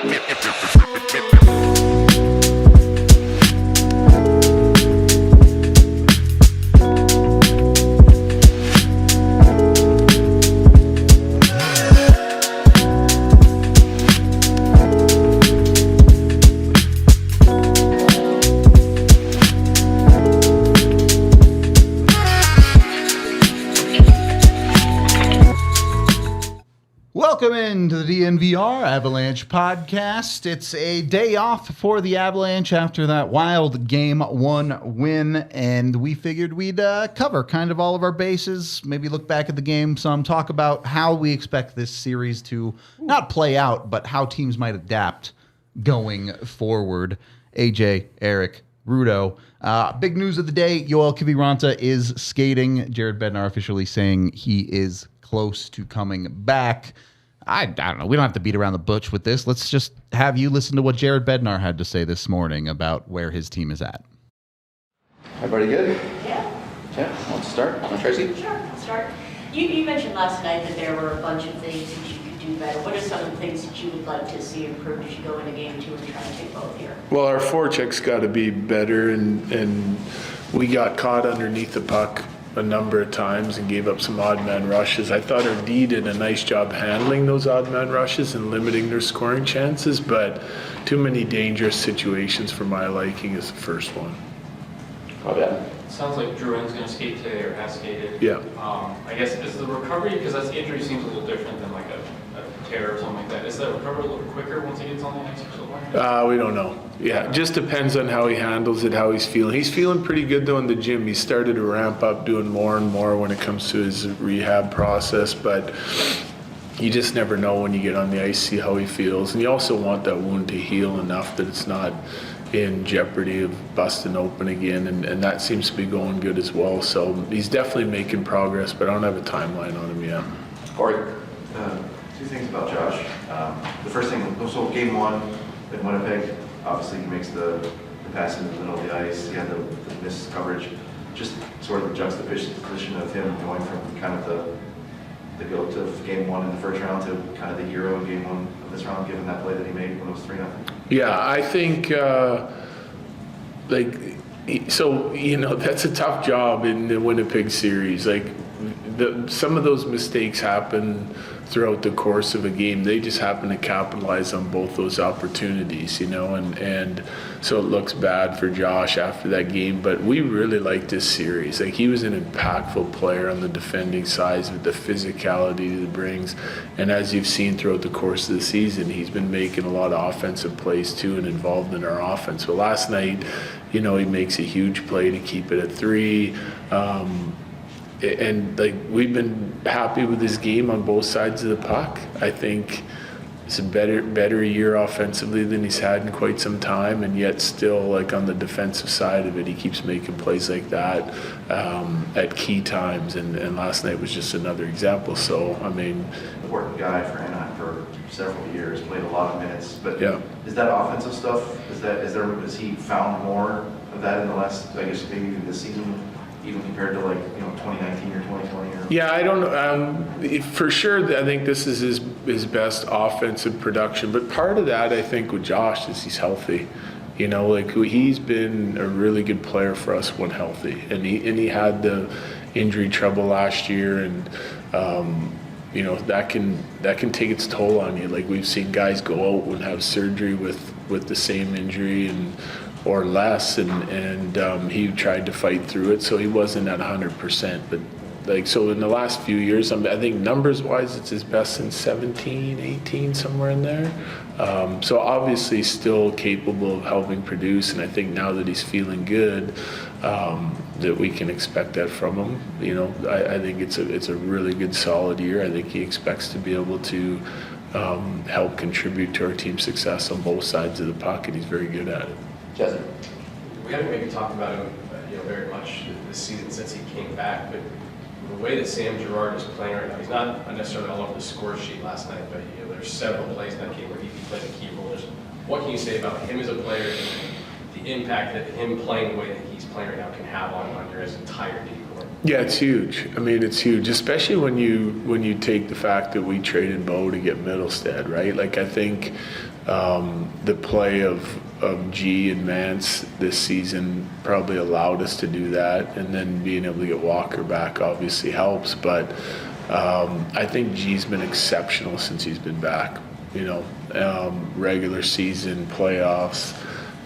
Welcome into the DNVR Avalanche Podcast. It's a day off for the Avalanche after that wild Game 1 win, and we figured we'd cover kind of all of our bases, maybe look back at the game some, talk about how we expect this series to not play out, but how teams might adapt going forward. AJ, Eric, Rudo. Big news of the day, Yoel Kiviranta is skating. Jared Bednar officially saying he is close to coming back. I don't know. We don't have to beat around the bush with this. Let's just have you listen to what Jared Bednar had to say this morning about where his team is at. Everybody good? Yeah. Yeah, want to start? Tracy? Sure, I'll start. You mentioned last night that there were a bunch of things that you could do better. What are some of the things that you would like to see improved as you go into game 2 and try to take both here? Well, our forecheck's got to be better, and we got caught underneath the puck a number of times and gave up some odd man rushes. I thought our D did a nice job handling those odd man rushes and limiting their scoring chances, but too many dangerous situations for my liking is the first one. Oh, yeah. Sounds like Drouin's going to skate today or has skated. Yeah. I guess is the recovery, because that injury seems a little different than like a tear or something like that. Is the recovery a little quicker once he gets on the ice or something? We don't know. Yeah, it just depends on how he handles it, how he's feeling. He's feeling pretty good though in the gym. He started to ramp up doing more and more when it comes to his rehab process, but you just never know when you get on the ice, see how he feels. And you also want that wound to heal enough that it's not in jeopardy of busting open again, and that seems to be going good as well. So he's definitely making progress, but I don't have a timeline on him yet. Corey? Two things about Josh. The first thing, so game 1 in Winnipeg, obviously he makes the pass in the middle of the ice. He had the missed coverage. Just sort of the juxtaposition of him going from kind of the goat of game 1 in the first round to kind of the hero in game 1 of this round, given that play that he made when it was 3-0. Yeah, I think so, you know, that's a tough job in the Winnipeg series. Like, some of those mistakes happen throughout the course of a game. They just happen to capitalize on both those opportunities, you know, and so it looks bad for Josh after that game, but we really liked this series. Like, he was an impactful player on the defending side with the physicality that he brings, and as you've seen throughout the course of the season, he's been making a lot of offensive plays too and involved in our offense. But last night, you know, he makes a huge play to keep it at 3. And like, we've been happy with his game on both sides of the puck. I think it's a better year offensively than he's had in quite some time, and yet still, like, on the defensive side of it, he keeps making plays like that at key times, and last night was just another example. So, I mean, Important guy for Anaheim for several years, played a lot of minutes, but yeah. Is that offensive stuff, has he found more of that in the last, I guess maybe even this season, even compared to, like, you know, 2019 or 2020? Or? Yeah, I don't know. For sure, I think this is his best offensive production. But part of that, I think, with Josh is he's healthy. You know, like, he's been a really good player for us when healthy. And he had the injury trouble last year, and you know, that can take its toll on you. Like, we've seen guys go out and have surgery with the same injury or less, and he tried to fight through it, so he wasn't at 100%. But, like, so in the last few years, I think numbers-wise, it's his best since 17, 18, somewhere in there. So obviously still capable of helping produce, and I think now that he's feeling good, that we can expect that from him. You know, I think it's a really good, solid year. I think he expects to be able to help contribute to our team's success on both sides of the puck, and he's very good at it. Jesse? We haven't maybe talked about him, very much this season since he came back, but the way that Sam Girard is playing right now, he's not necessarily all over the score sheet last night, but there's several plays in that game where he played a key role. What can you say about him as a player and the impact that him playing the way that he's playing right now can have on your entire D corps? Yeah, it's huge. I mean, it's huge, especially when you take the fact that we traded Bo to get Middlestead, right? Like, I think the play of G and Mance this season probably allowed us to do that, and then being able to get Walker back obviously helps. But I think G's been exceptional since he's been back. Regular season, playoffs.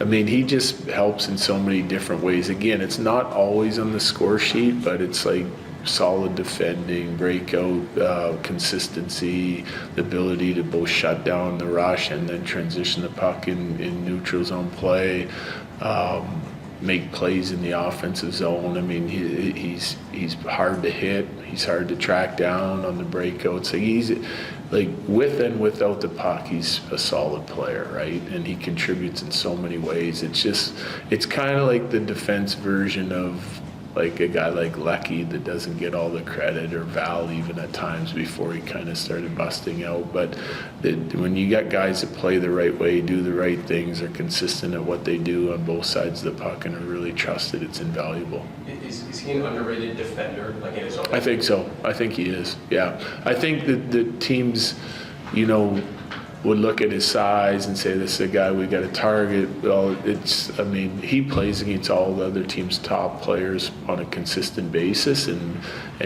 I mean, he just helps in so many different ways. Again, it's not always on the score sheet, but it's like solid defending, breakout, consistency, the ability to both shut down the rush and then transition the puck in neutral zone play, make plays in the offensive zone. I mean, he's hard to hit. He's hard to track down on the breakouts. So he's like, with and without the puck, he's a solid player, right? And he contributes in so many ways. It's kind of like the defense version of like a guy like Lecky that doesn't get all the credit, or Val even at times before he kind of started busting out. But when you got guys that play the right way, do the right things, are consistent at what they do on both sides of the puck, and are really trusted, it's invaluable. Is he an underrated defender, like in his own? I think so. I think he is. Yeah. I think that the teams, would look at his size and say, this is a guy we got to target. Well, he plays against all the other team's top players on a consistent basis. And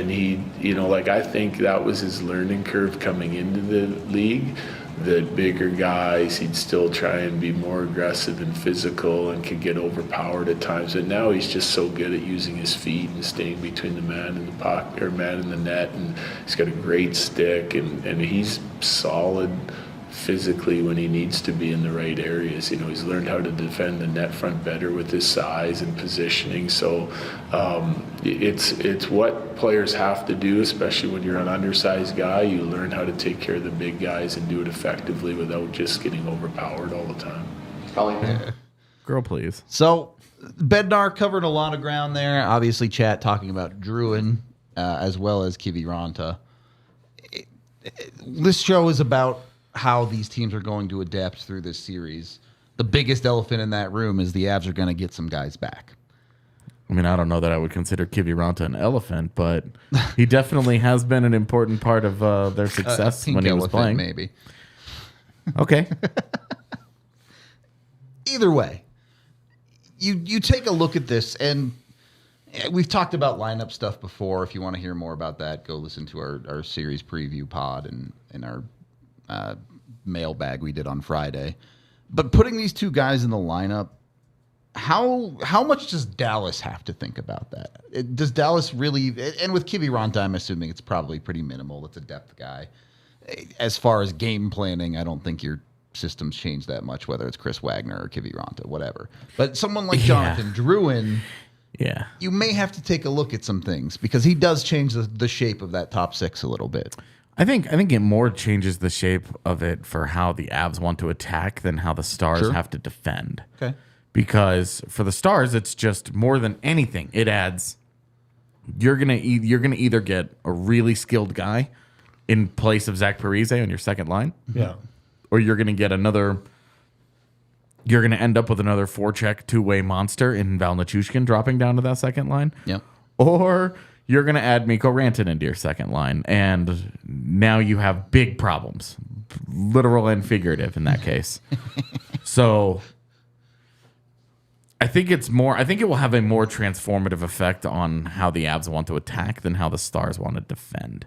he, I think that was his learning curve coming into the league. The bigger guys, he'd still try and be more aggressive and physical and could get overpowered at times. But now he's just so good at using his feet and staying between the man and the puck, or man and the net. And he's got a great stick, and he's solid physically when he needs to be in the right areas. He's learned how to defend the net front better with his size and positioning. So it's what players have to do, especially when you're an undersized guy. You learn how to take care of the big guys and do it effectively without just getting overpowered all the time. Colleen. Girl, please. So Bednar covered a lot of ground there. Obviously, chat talking about Druin as well as Kiviranta. This show is about how these teams are going to adapt through this series. The biggest elephant in that room is the Avs are going to get some guys back. I mean, I don't know that I would consider Kiviranta an elephant, but he definitely has been an important part of their success when he was playing. Maybe. Okay. Either way, you take a look at this, and we've talked about lineup stuff before. If you want to hear more about that, go listen to our series preview pod and our mailbag we did on Friday. But putting these two guys in the lineup, how much does Dallas have to think about that? Does Dallas really, and with Kiviranta, I'm assuming it's probably pretty minimal. It's a depth guy. As far as game planning, I don't think your systems change that much, whether it's Chris Wagner or Kiviranta, whatever. But someone like Jonathan Druin, you may have to take a look at some things, because he does change the shape of that top six a little bit. I think it more changes the shape of it for how the Avs want to attack than how the Stars have to defend. Okay. Because for the Stars, it's just more than anything. It adds, you're gonna either get a really skilled guy in place of Zach Parise on your second line, or you're gonna get another. You're gonna end up with another forecheck two-way monster in Val Nichushkin dropping down to that second line. Yep. Or you're going to add Mikko Rantanen into your second line, and now you have big problems, literal and figurative in that case. So I think it will have a more transformative effect on how the Avs want to attack than how the Stars want to defend,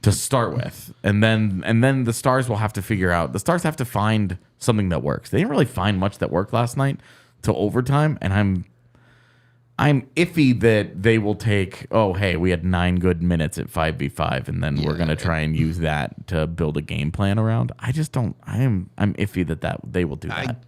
to start with. And then the Stars will have to figure out, the Stars have to find something that works. They didn't really find much that worked last night till overtime, and I'm iffy that they will take, we had 9 good minutes at 5v5, and then we're going to try and use that to build a game plan around. I'm iffy that they will do that.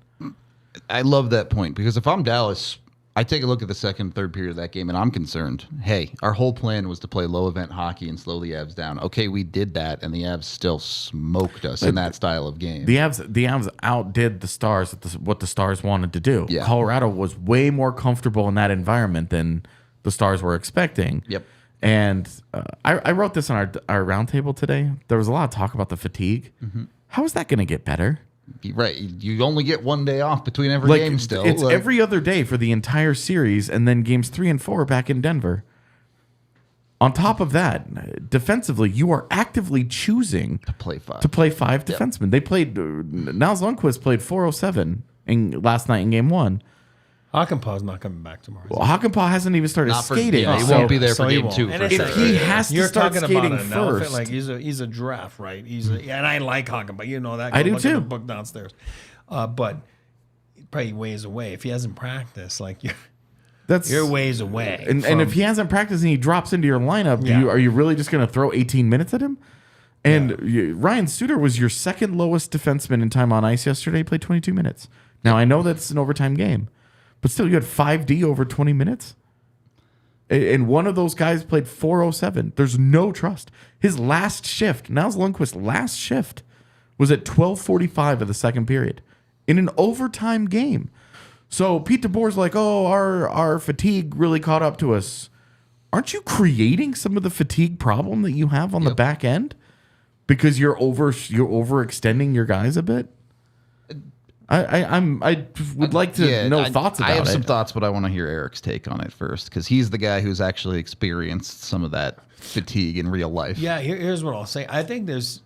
I love that point, because if I'm Dallas, I take a look at the second, third period of that game, and I'm concerned. Hey, our whole plan was to play low event hockey and slow the Avs down. Okay, we did that, and the Avs still smoked us in that style of game. The Avs outdid the Stars at what the Stars wanted to do. Yeah. Colorado was way more comfortable in that environment than the Stars were expecting. Yep. And I wrote this on our roundtable today. There was a lot of talk about the fatigue. Mm-hmm. How is that going to get better? Right. You only get one day off between every game still. It's every other day for the entire series, and then games 3 and 4 back in Denver. On top of that, defensively, you are actively choosing To play five. defensemen. They played. Niles Lundqvist played 407 last night in game 1. Hakanpää's not coming back tomorrow. Well, Hakanpää hasn't even started Not for- skating. yeah, he so won't be there for So he game won't. 2 And for it's sure. If he has to You're start talking skating about an elephant, first, like he's a giraffe, right? And I like Hakanpää. You know that. I Go do look at too. the book downstairs. But he probably ways away. If he hasn't practiced, like you're ways away. And if he hasn't practiced and he drops into your lineup, Yeah. are you really just going to throw 18 minutes at him? And Ryan Suter was your second lowest defenseman in time on ice yesterday. He played 22 minutes. Now, I know that's an overtime game, but still, you had 5D over 20 minutes. And one of those guys played 407. There's no trust. His last shift, Niles Lundqvist's last shift, was at 12:45 of the second period in an overtime game. So Pete DeBoer's like, oh, our fatigue really caught up to us. Aren't you creating some of the fatigue problem that you have on the back end because you're overextending your guys a bit? I would like to know thoughts about it. I have some thoughts, but I want to hear Eric's take on it first because he's the guy who's actually experienced some of that fatigue in real life. Yeah, here's what I'll say. I think it's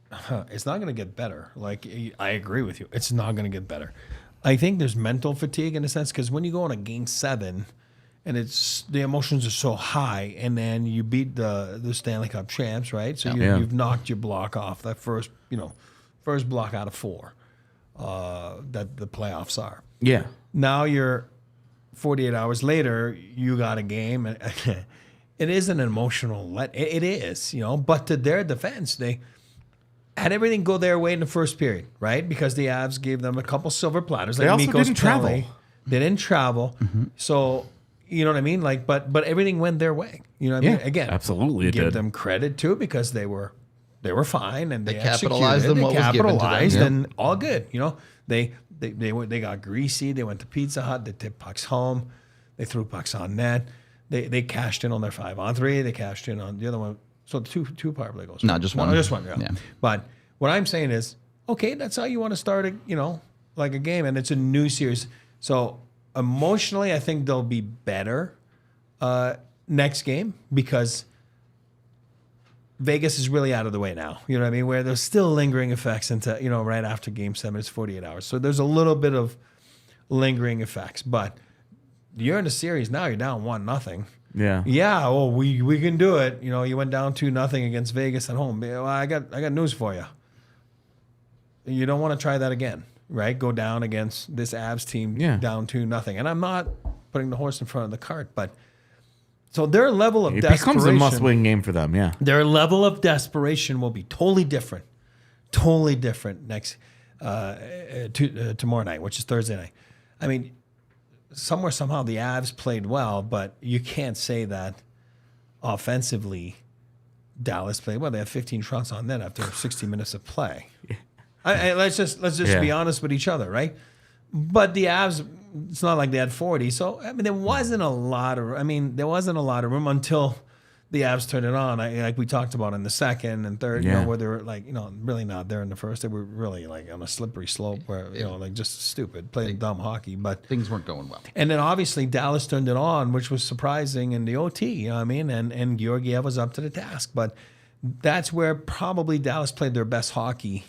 not going to get better. Like, I agree with you. It's not going to get better. I think there's mental fatigue in a sense because when you go on a game 7 and it's the emotions are so high and then you beat the Stanley Cup champs, right? So you've knocked your block off, that first block out of 4 that the playoffs are. Yeah. Now you're 48 hours later, you got a game. And it is an emotional it is, but to their defense, they had everything go their way in the first period, right? Because the Avs gave them a couple silver platters. They also didn't travel. They didn't travel. So, you know what I mean? Like, but everything went their way. You know what I mean? Again, absolutely it give did. them credit too because they were fine and they capitalized executed. on what was given to them. Capitalized Yep. and all good. They got greasy. They went to Pizza Hut. They tipped pucks home. They threw pucks on net. They cashed in on their 5-on-3. They cashed in on the other one. So two power play goals. No, just one. Just one. Yeah. Yeah. But what I'm saying is, okay, that's how you want to start like a game, and it's a new series. So emotionally, I think they'll be better next game because Vegas is really out of the way now. You know what I mean? Where there's still lingering effects into, right after game 7, it's 48 hours. So there's a little bit of lingering effects. But you're in a series now, you're down 1-0. Yeah. Yeah, well, we can do it. You went down 2-0 against Vegas at home. Well, I got news for you. You don't want to try that again, right? Go down against this Avs team down 2-0. And I'm not putting the horse in front of the cart, but so their level of desperation becomes a must-win game for them. Yeah. Their level of desperation will be totally different next tomorrow night, which is Thursday night. I mean, somehow the Avs played well, but you can't say that offensively Dallas played well. They had 15 shots on net after 60 minutes of play. Let's just be honest with each other, right? But the Avs, it's not like they had 40. So I mean, there wasn't a lot of room until the Avs turned it on. Like we talked about in the second and third, where they were like, really not there in the first. They were really like on a slippery slope where, like just stupid, playing dumb hockey. But things weren't going well. And then obviously Dallas turned it on, which was surprising in the OT, you know what I mean? And Georgiev was up to the task. But that's where probably Dallas played their best hockey.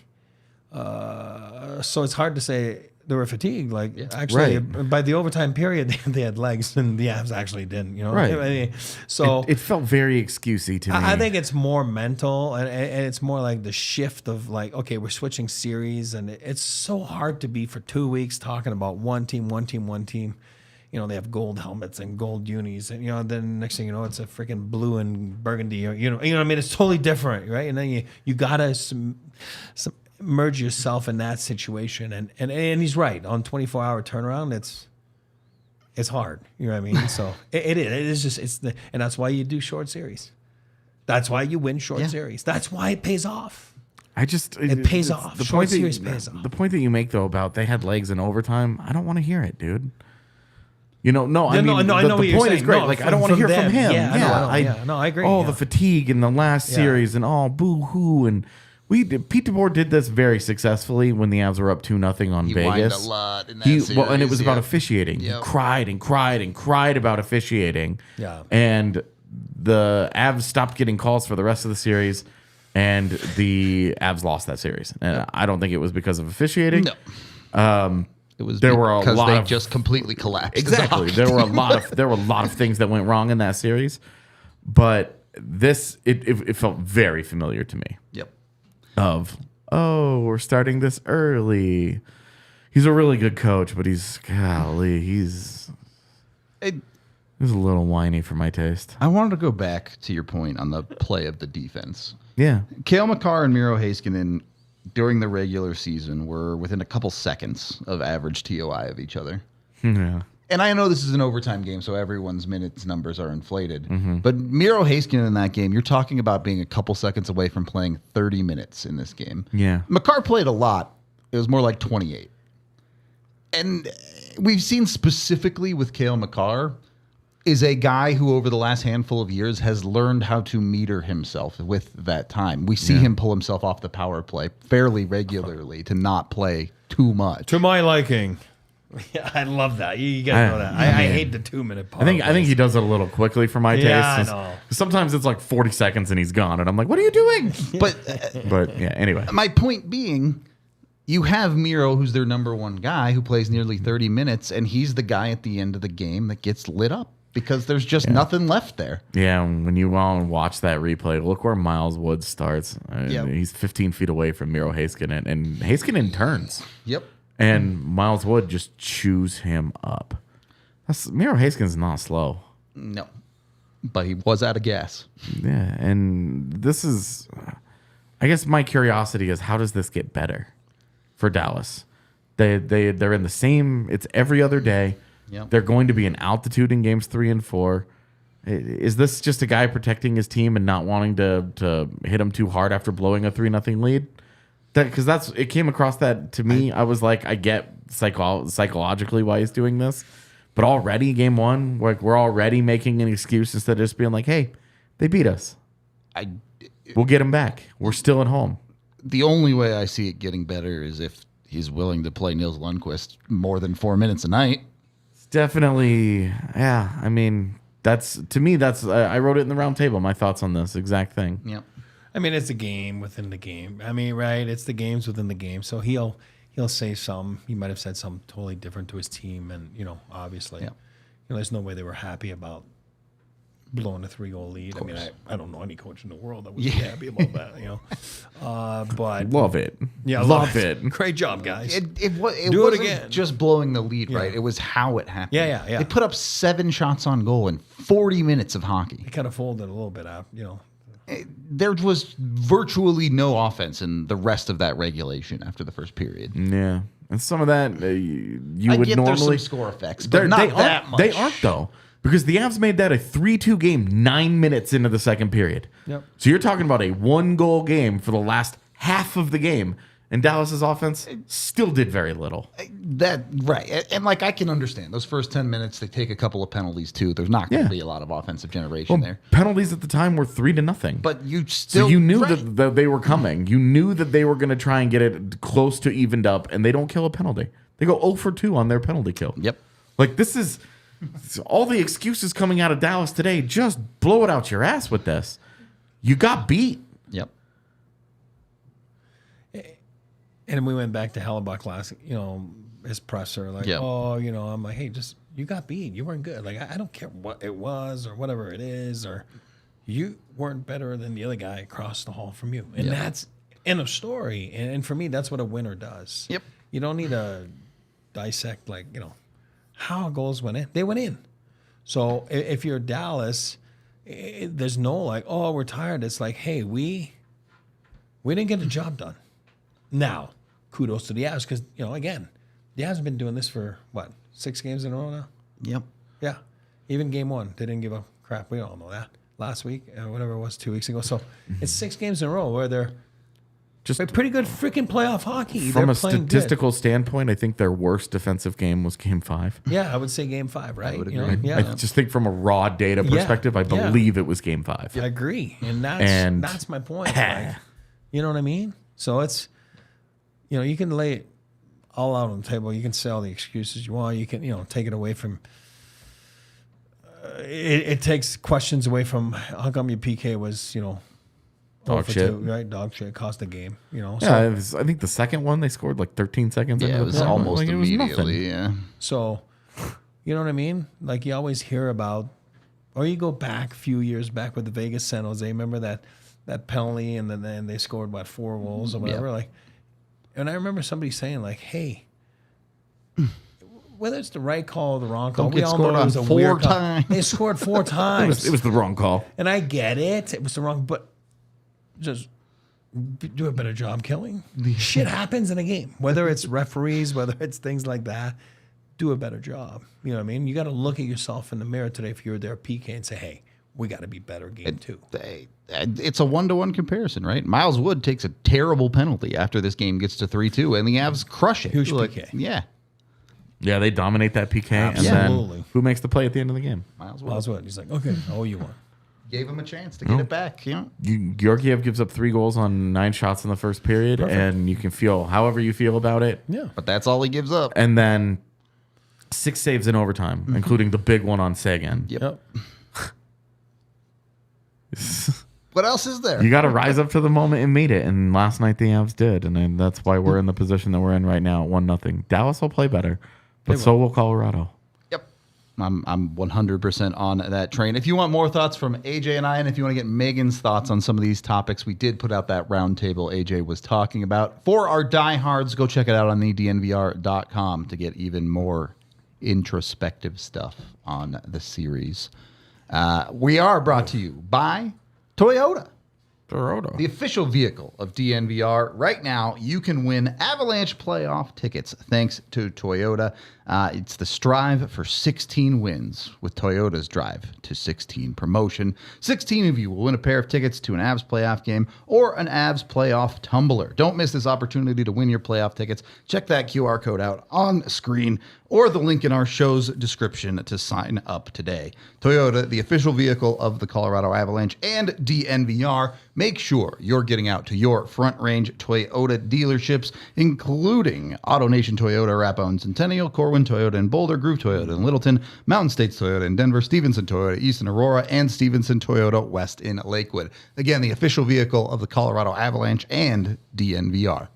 So it's hard to say they were fatigued. Like actually, by the overtime period, they had legs, and the Avs actually didn't. Right. I mean, so it felt very excusey to me. I think it's more mental, and it's more like the shift of like, okay, we're switching series, and it's so hard to be for 2 weeks talking about one team. They have gold helmets and gold unis, and then next thing you know, it's a freaking blue and burgundy. Or, what I mean? It's totally different, right? And then you gotta merge yourself in that situation, and he's right on 24-hour turnaround. It's hard, you know what I mean? So it is and that's why you do short series. That's why you win short series. That's why it pays off. It pays off. The short series pays off. The point that you make though about they had legs in overtime, I don't want to hear it, dude. I mean, the point is great. No, I don't want to hear from him. I agree. The fatigue in the last series and boo-hoo. And Pete DeBoer did this very successfully when the Avs were up 2-0 on he Vegas. Whined a lot in that series, and it was about officiating. Yep. He cried and cried and cried about officiating. Yeah. And the Avs stopped getting calls for the rest of the series, and the Avs lost that series. And I don't think it was because of officiating. No. It was because they just completely collapsed. Exactly. There were a lot of things that went wrong in that series, but this it felt very familiar to me. Yep. We're starting this early. He's a really good coach, but he's a little whiny for my taste. I wanted to go back to your point on the play of the defense. Yeah. Cale Makar and Miro Heiskanen during the regular season were within a couple seconds of average TOI of each other. Yeah. And I know this is an overtime game, so everyone's minutes numbers are inflated. But Miro Heiskanen in that game, you're talking about being a couple seconds away from playing 30 minutes in this game. Yeah. Makar played a lot. It was more like 28. And we've seen specifically with Cale Makar is a guy who over the last handful of years has learned how to meter himself with that time. We see him pull himself off the power play fairly regularly to not play too much. To my liking. Yeah, I love that. You guys know that. I hate the 2-minute power I think he does it a little quickly for my taste. I know. Sometimes it's like 40 seconds and he's gone, and I'm like, what are you doing? But yeah, anyway. My point being, you have Miro, who's their number one guy, who plays nearly 30 minutes, and he's the guy at the end of the game that gets lit up because there's just nothing left there. Yeah, when you all watch that replay, look where Miles Wood starts. He's 15 feet away from Miro Heiskanen, and Heiskanen turns. Yep. And Miles Wood just chews him up. Miro Heiskanen's not slow. No. But he was out of gas. Yeah, and this is... I guess my curiosity is, how does this get better for Dallas? They're in the same... It's every other day. Yep. They're going to be in altitude in games 3 and 4. Is this just a guy protecting his team and not wanting to hit him too hard after blowing a 3-0 lead? Because it came across that to me. I was like, I get psychologically why he's doing this, but already game 1, like we're already making an excuse instead of just being like, hey, they beat us. We'll get him back. We're still at home. The only way I see it getting better is if he's willing to play Nils Lundqvist more than 4 minutes a night. It's definitely, yeah. I mean, to me, I wrote it in the round table. My thoughts on this exact thing. Yep. I mean, it's a game within the game. I mean, right? It's the games within the game. So he'll say something. He might have said something totally different to his team, and obviously, there's no way they were happy about blowing a 3-goal lead. I mean, I don't know any coach in the world that would be happy about that. But love it. Yeah, love it. Great job, guys. It wasn't again. just blowing the lead, right? It was how it happened. Yeah. They put up 7 shots on goal in 40 minutes of hockey. He kind of folded a little bit out, There was virtually no offense in the rest of that regulation after the first period. Yeah, and some of that you I would get normally there's some score effects, but not that much. They aren't though, because the Avs made that a 3-2 game 9 minutes into the second period. Yep. So you're talking about a 1-goal game for the last half of the game, and Dallas's offense still did very little. That right, and like I can understand those first 10 minutes. They take a couple of penalties too. There's not going to be a lot of offensive generation there. Penalties at the time were 3-0. But you still, so you knew that they were coming. You knew that they were going to try and get it close to evened up, and they don't kill a penalty. They go 0 for 2 on their penalty kill. Yep. Like this is all the excuses coming out of Dallas today. Just blow it out your ass with this. You got beat. Yep. And we went back to Hellebuck last, his presser, like, I'm like, hey, you got beat. You weren't good. Like, I don't care what it was or whatever it is, or you weren't better than the other guy across the hall from you. And that's in a story. And for me, that's what a winner does. Yep. You don't need to dissect, how goals went in. They went in. So if you're Dallas, there's no we're tired. It's like, hey, we didn't get the job done. Now, kudos to the Avs because, again, the Avs have been doing this for, 6 games in a row now? Yep. Yeah. Even game 1, they didn't give a crap. We all know that. Last week, whatever it was, 2 weeks ago. So it's 6 games in a row where they're just pretty good freaking playoff hockey. From a statistical standpoint, I think their worst defensive game was game 5. Yeah, I would say game 5, right? I would agree. I just think from a raw data perspective, I believe it was game 5. I agree. And that's my point. You know what I mean? So it's... you can lay it all out on the table. You can say all the excuses you want. You can, take it away from it takes questions away from how come your PK was, Dog shit. 2, right? Dog shit cost the game, Yeah, I think the second one they scored like 13 seconds. Yeah, into it the was time. almost Like, it was nothing. immediately. Yeah. So, you know what I mean? Like you always hear about, or you go back a few years back with the Vegas San Jose. Remember that penalty, and then they scored 4 goals or whatever. Yeah. Like, and I remember somebody saying like, "Hey, whether it's the right call or the wrong call, Don't we get all scored know it on was a 4 weird call. times. They scored 4 times. It was the wrong call. And I get it. It was the wrong, but just do a better job killing. Shit happens in a game, whether it's referees, whether it's things like that. Do a better job. You know what I mean? You got to look at yourself in the mirror today if you're there PK and say, hey, we got to be better game 2. It's a 1-to-1 comparison, right? Miles Wood takes a terrible penalty after this game gets to 3-2, and the Avs crush it. Huge PK. Yeah. Yeah, they dominate that PK. And Absolutely. then who makes the play at the end of the game? Miles Well, Wood that's what he's like. Okay, you won. gave him a chance to get it back. You know? Georgiev gives up 3 goals on 9 shots in the first period, and you can feel however you feel about it. Yeah. But that's all he gives up. And then 6 saves in overtime, including the big one on Sagan. Yep. What else is there? You got to rise up to the moment and meet it. And last night the Avs did, and then that's why we're in the position that we're in right now at 1-0. Dallas will play better, but so will Colorado. Yep. I'm 100% on that train. If you want more thoughts from AJ and I, and if you want to get Megan's thoughts on some of these topics, we did put out that roundtable AJ was talking about. For our diehards, go check it out on the DNVR.com to get even more introspective stuff on the series. We are brought to you by Toyota, the official vehicle of DNVR. Right now, you can win Avalanche playoff tickets thanks to Toyota. It's the Strive for 16 wins with Toyota's Drive to 16 promotion. 16 of you will win a pair of tickets to an Avs playoff game or an Avs playoff tumbler. Don't miss this opportunity to win your playoff tickets. Check that QR code out on screen or the link in our show's description to sign up today. Toyota, the official vehicle of the Colorado Avalanche and DNVR. Make sure you're getting out to your Front Range Toyota dealerships, including AutoNation Toyota, Rapone Centennial, Corwin Toyota in Boulder, Groove Toyota in Littleton, Mountain States Toyota in Denver, Stevenson Toyota East in Aurora, and Stevenson Toyota West in Lakewood. Again, the official vehicle of the Colorado Avalanche and DNVR.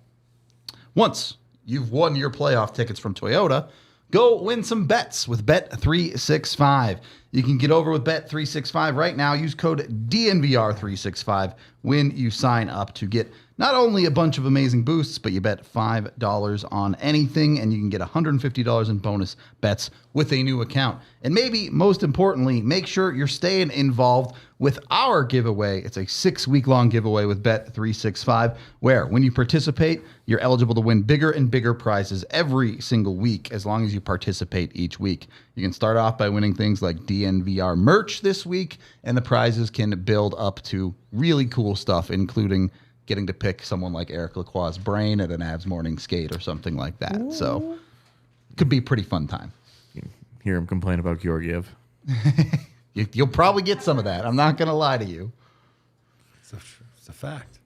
Once you've won your playoff tickets from Toyota, go win some bets with Bet365. You can get over with Bet365 right now. Use code DNVR365 when you sign up to get not only a bunch of amazing boosts, but you bet $5 on anything, and you can get $150 in bonus bets with a new account. And maybe most importantly, make sure you're staying involved with our giveaway. It's a 6-week-long giveaway with Bet365, where when you participate, you're eligible to win bigger and bigger prizes every single week as long as you participate each week. You can start off by winning things like DNVR merch this week, and the prizes can build up to really cool stuff, including getting to pick someone like Eric Lacroix's brain at an Avs morning skate or something like that. Ooh. So could be a pretty fun time. Hear him complain about Georgiev. You'll probably get some of that. I'm not going to lie to you. It's a fact.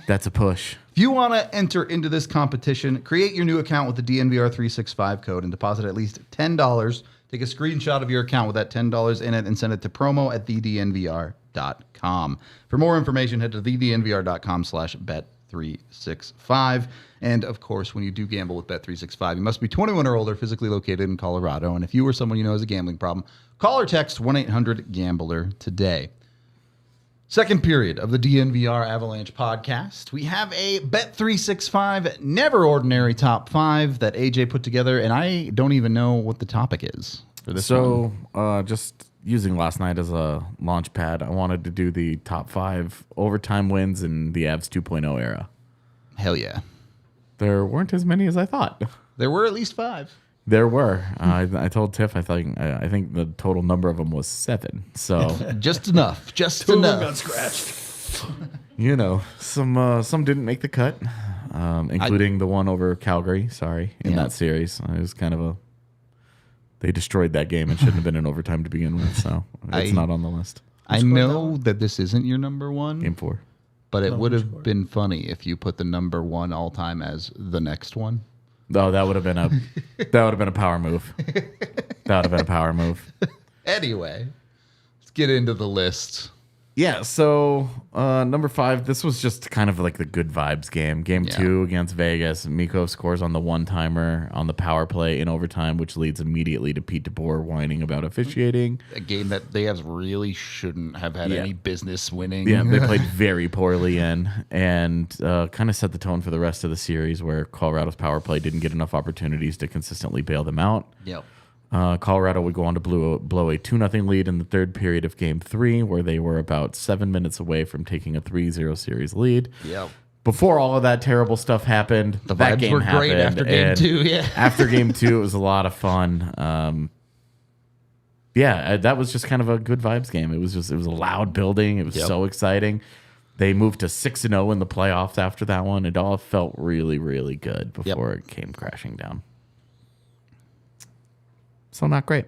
That's a push. If you want to enter into this competition, create your new account with the DNVR365 code and deposit at least $10. Take a screenshot of your account with that $10 in it and send it to promo@thednvr.com. For more information, head to thednvr.com/bet365. And of course, when you do gamble with Bet365, you must be 21 or older, physically located in Colorado. And if you or someone you know has a gambling problem, call or text 1-800-GAMBLER today. Second period of the DNVR Avalanche podcast. We have a Bet365 Never Ordinary Top 5 that AJ put together, and I don't even know what the topic is for this one. So, just using last night as a launch pad, I wanted to do the top 5 overtime wins in the Avs 2.0 era. Hell yeah. There weren't as many as I thought. There were at least 5. There were. I told Tiff I think the total number of them was 7. So just enough. Just Two enough. of them got scratched. You know, some didn't make the cut, including the one over Calgary. Sorry, in that series, it was kind of they destroyed that game and shouldn't have been in overtime to begin with. So it's not on the list. I know that this isn't your number 1. Game 4. But it would have been funny if you put the number 1 all time as the next one. Oh, that would have been a power move. That would have been a power move. Anyway, let's get into the list. Yeah, so number 5, this was just kind of like the good vibes game. Game 2 against Vegas. Mikko scores on the one-timer on the power play in overtime, which leads immediately to Pete DeBoer whining about officiating. A game that they really shouldn't have had any business winning. Yeah, they played very poorly in and kind of set the tone for the rest of the series where Colorado's power play didn't get enough opportunities to consistently bail them out. Yep. Colorado would go on to blow a 2-0 lead in the third period of Game 3, where they were about 7 minutes away from taking a 3-0 series lead. Yep. Before all of that terrible stuff happened, The that vibes game were happened. great after Game 2, yeah. After Game 2, it was a lot of fun. That was just kind of a good vibes game. It was a loud building. It was so exciting. They moved to 6-0 in the playoffs after that one. It all felt really, really good before it came crashing down. So not great.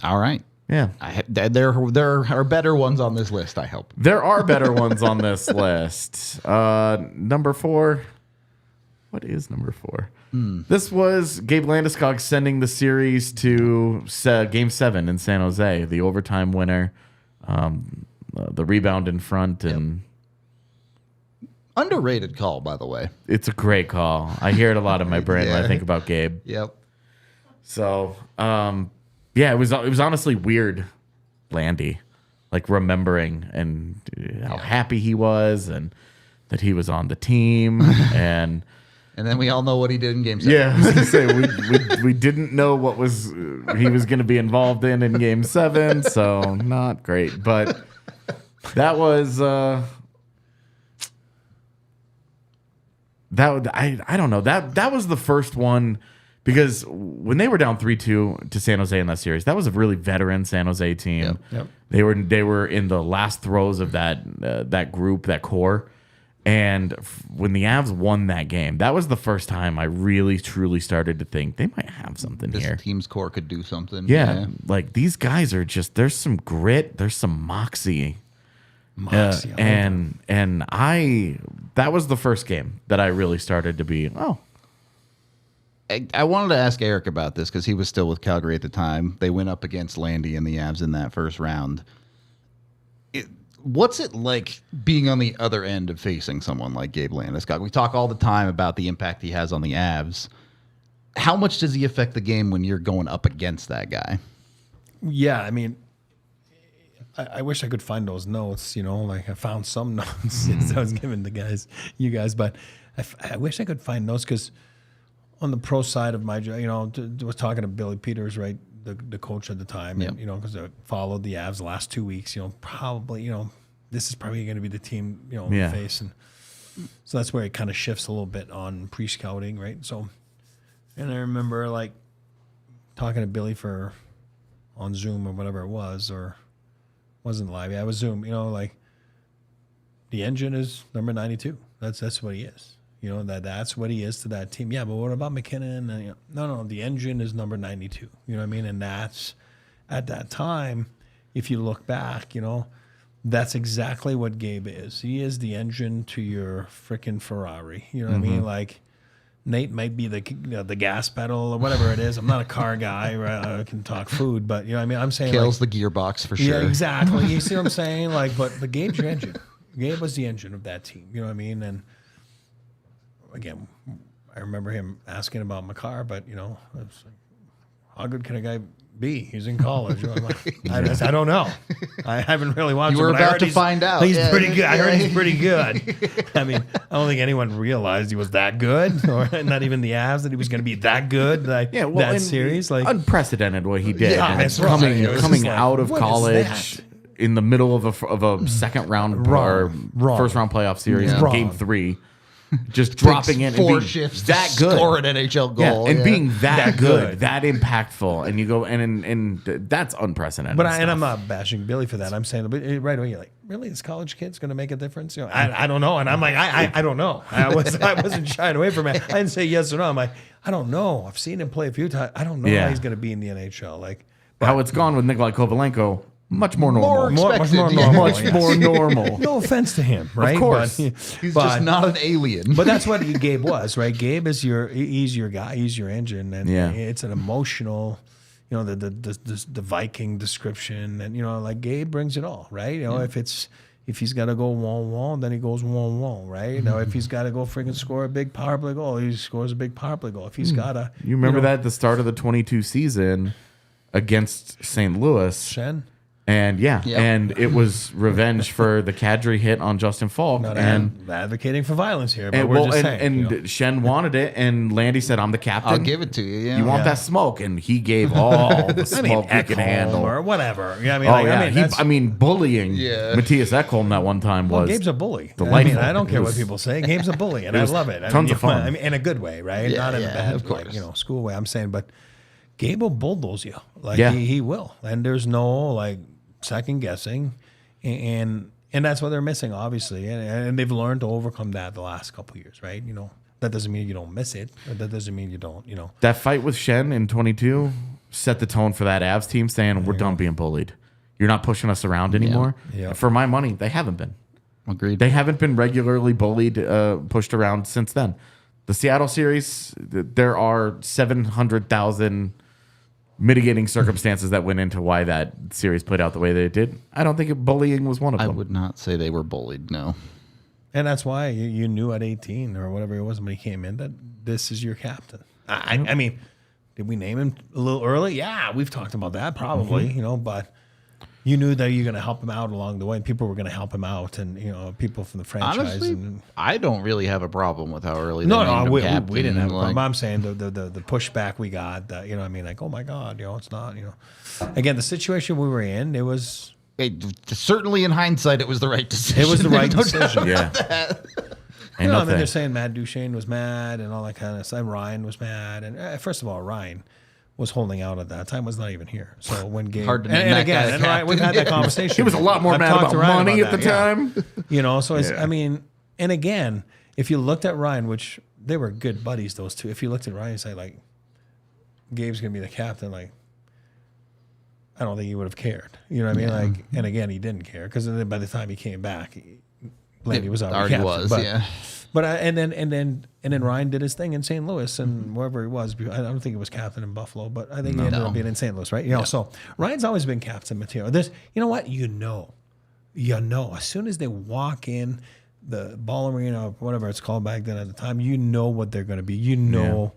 All right. Yeah. There are better ones on this list, I hope. There are better ones on this list. Number 4. What is number 4? This was Gabe Landeskog sending the series to Game 7 in San Jose, the overtime winner, the rebound in front. And underrated call, by the way. It's a great call. I hear it a lot in my brain when I think about Gabe. Yep. So, it was honestly weird, Landy, like remembering and how happy he was and that he was on the team and then we all know what he did in Game 7. Yeah, I was gonna say we didn't know what he was going to be involved in Game 7, so not great. But that was I don't know, that was the first one. Because when they were down 3-2 to San Jose in that series, that was a really veteran San Jose team. Yep. They were in the last throes of that group, that core. And when the Avs won that game, that was the first time I really, truly started to think they might have something here. This team's core could do something. Yeah, like these guys are just, there's some grit, there's some moxie. And that was the first game that I really started to be, I wanted to ask Eric about this because he was still with Calgary at the time. They went up against Landy and the Avs in that first round. What's it like being on the other end of facing someone like Gabe Landeskog? We talk all the time about the impact he has on the Avs. How much does he affect the game when you're going up against that guy? Yeah, I mean, I wish I could find those notes, like I found some notes since I was giving you guys, but I wish I could find notes because on the pro side of my job, was talking to Billy Peters, right, the coach at the time, and, because I followed the Avs the last 2 weeks, probably, this is probably going to be the team, face. And so that's where it kind of shifts a little bit on pre-scouting, right? So, and I remember, like, talking to Billy on Zoom or whatever it was, or wasn't live. Yeah, it was Zoom, like, the engine is number 92. That's what he is. That's what he is to that team. Yeah, but what about McKinnon? No, the engine is number 92. You know what I mean? And that's, at that time, if you look back, that's exactly what Gabe is. He is the engine to your freaking Ferrari. You know what I mean? Like, Nate might be the gas pedal or whatever it is. I'm not a car guy. Right? I can talk food, but what I mean? I'm saying kills the gearbox for sure. Yeah, exactly. You see what I'm saying? Like, but Gabe's your engine. Gabe was the engine of that team. You know what I mean? And again, I remember him asking about Makar, but I was like, how good can a guy be? He's in college. I'm like, I don't know. I haven't really watched. You were about to find out. He's pretty good. I heard he's pretty good. I mean, I don't think anyone realized he was that good, or not even the Avs that he was going to be that good. Like, that series, like unprecedented what he did. Yeah, it's coming out of college in the middle of a second round or first round playoff series in Game 3. Just dropping in four and being shifts that to good, score an NHL goal, and being that good, that impactful, and you go and that's unprecedented. But I'm not bashing Billy for that. I'm saying, but right away, you're like, really, this college kid's going to make a difference? I don't know, and I'm like, I don't know. I wasn't shying away from it. I didn't say yes or no. I'm like, I don't know. I've seen him play a few times. I don't know how he's going to be in the NHL. Like how it's gone with Nikolai Kovalenko. Much more normal. Much more normal. Much more normal. No offense to him, right? Of course. He's just not an alien. But that's what Gabe was, right? Gabe is he's your guy. He's your engine. And it's an emotional, you know, the Viking description, and, you know, like Gabe brings it all, right? You know, if he's got to go wall, then he goes wall, right? Now, if he's got to go freaking score a big power play goal, he scores a big power play goal. If he's got to, You remember that at the start of the 22 season against St. Louis? Shen. And and it was revenge for the Kadri hit on Justin Falk. Not and advocating for violence here, but and, we're well, just and, saying. and you know. Shen wanted it, and Landy said, "I'm the captain. I'll give it to you. Yeah. You want that smoke?" And he gave all the smoke he could handle. or whatever. Yeah, I mean, Oh like, yeah, I mean, Yeah. bullying Matthias Ekholm that one time was. Gabe's a bully. delightful. I mean, I don't care It what was- people say. Gabe's a bully, and I was love it. tons of fun. I mean, in a good way, right? Yeah, Not in a yeah, bad, of like, course. you know, school way. I'm saying, but Gabe will bulldoze you. Like Yeah. he will, and there's no like second guessing, and that's what they're missing, obviously, and they've learned to overcome that the last couple of years, right? You know, that doesn't mean you don't miss it, or that doesn't mean you don't, you know. That fight with Shen in 22 set the tone for that Avs team, saying we're done being bullied. You're not pushing us around anymore. Yeah. For my money, they haven't been. Agreed. They haven't been regularly bullied, pushed around since then. The Seattle series, there are 700,000 mitigating circumstances that went into why that series played out the way that it did. I don't think bullying was one of I them. would not say they were bullied. No. And that's why you knew at 18 or whatever it was when he came in that this is your captain. I mean, did we name him a little early? Yeah, we've talked about that probably, you know, but you knew that you're going to help him out along the way, and people were going to help him out, and, you know, people from the franchise. Honestly, and, I don't really have a problem with how early. no, they named him we captain. didn't have a problem. Like, I'm saying the pushback we got, you know what I mean? Like, oh my God, you know, it's not, you know. Again, the situation we were in, it was... certainly in hindsight, it was the right decision. It was the right There's no doubt decision. Yeah. You know, I mean, thing. they're saying Matt Duchene was mad and all that kind of stuff. Ryan was mad. And first of all, Ryan was holding out at that time, was not even here. So when Gabe... Hard to name and that again, guy and Ryan, we've had that conversation. He was a lot more I've mad talked about to Ryan money about at the that, yeah. time. You know, so it's, Yeah. I mean, and again, if you looked at Ryan, which they were good buddies, those two. If you looked at Ryan and say, like, Gabe's going to be the captain, like, I don't think he would have cared. You know what I mean? Like, and again, he didn't care because by the time he came back, Landy was already captain. was, but, yeah. But and then Ryan did his thing in St. Louis and wherever he was. I don't think he was captain in Buffalo, but I think he ended up being in St. Louis, right? You know, so Ryan's always been captain material. This, you know what? You know, as soon as they walk in the ball arena or whatever it's called back then at the time, you know what they're going to be. You know,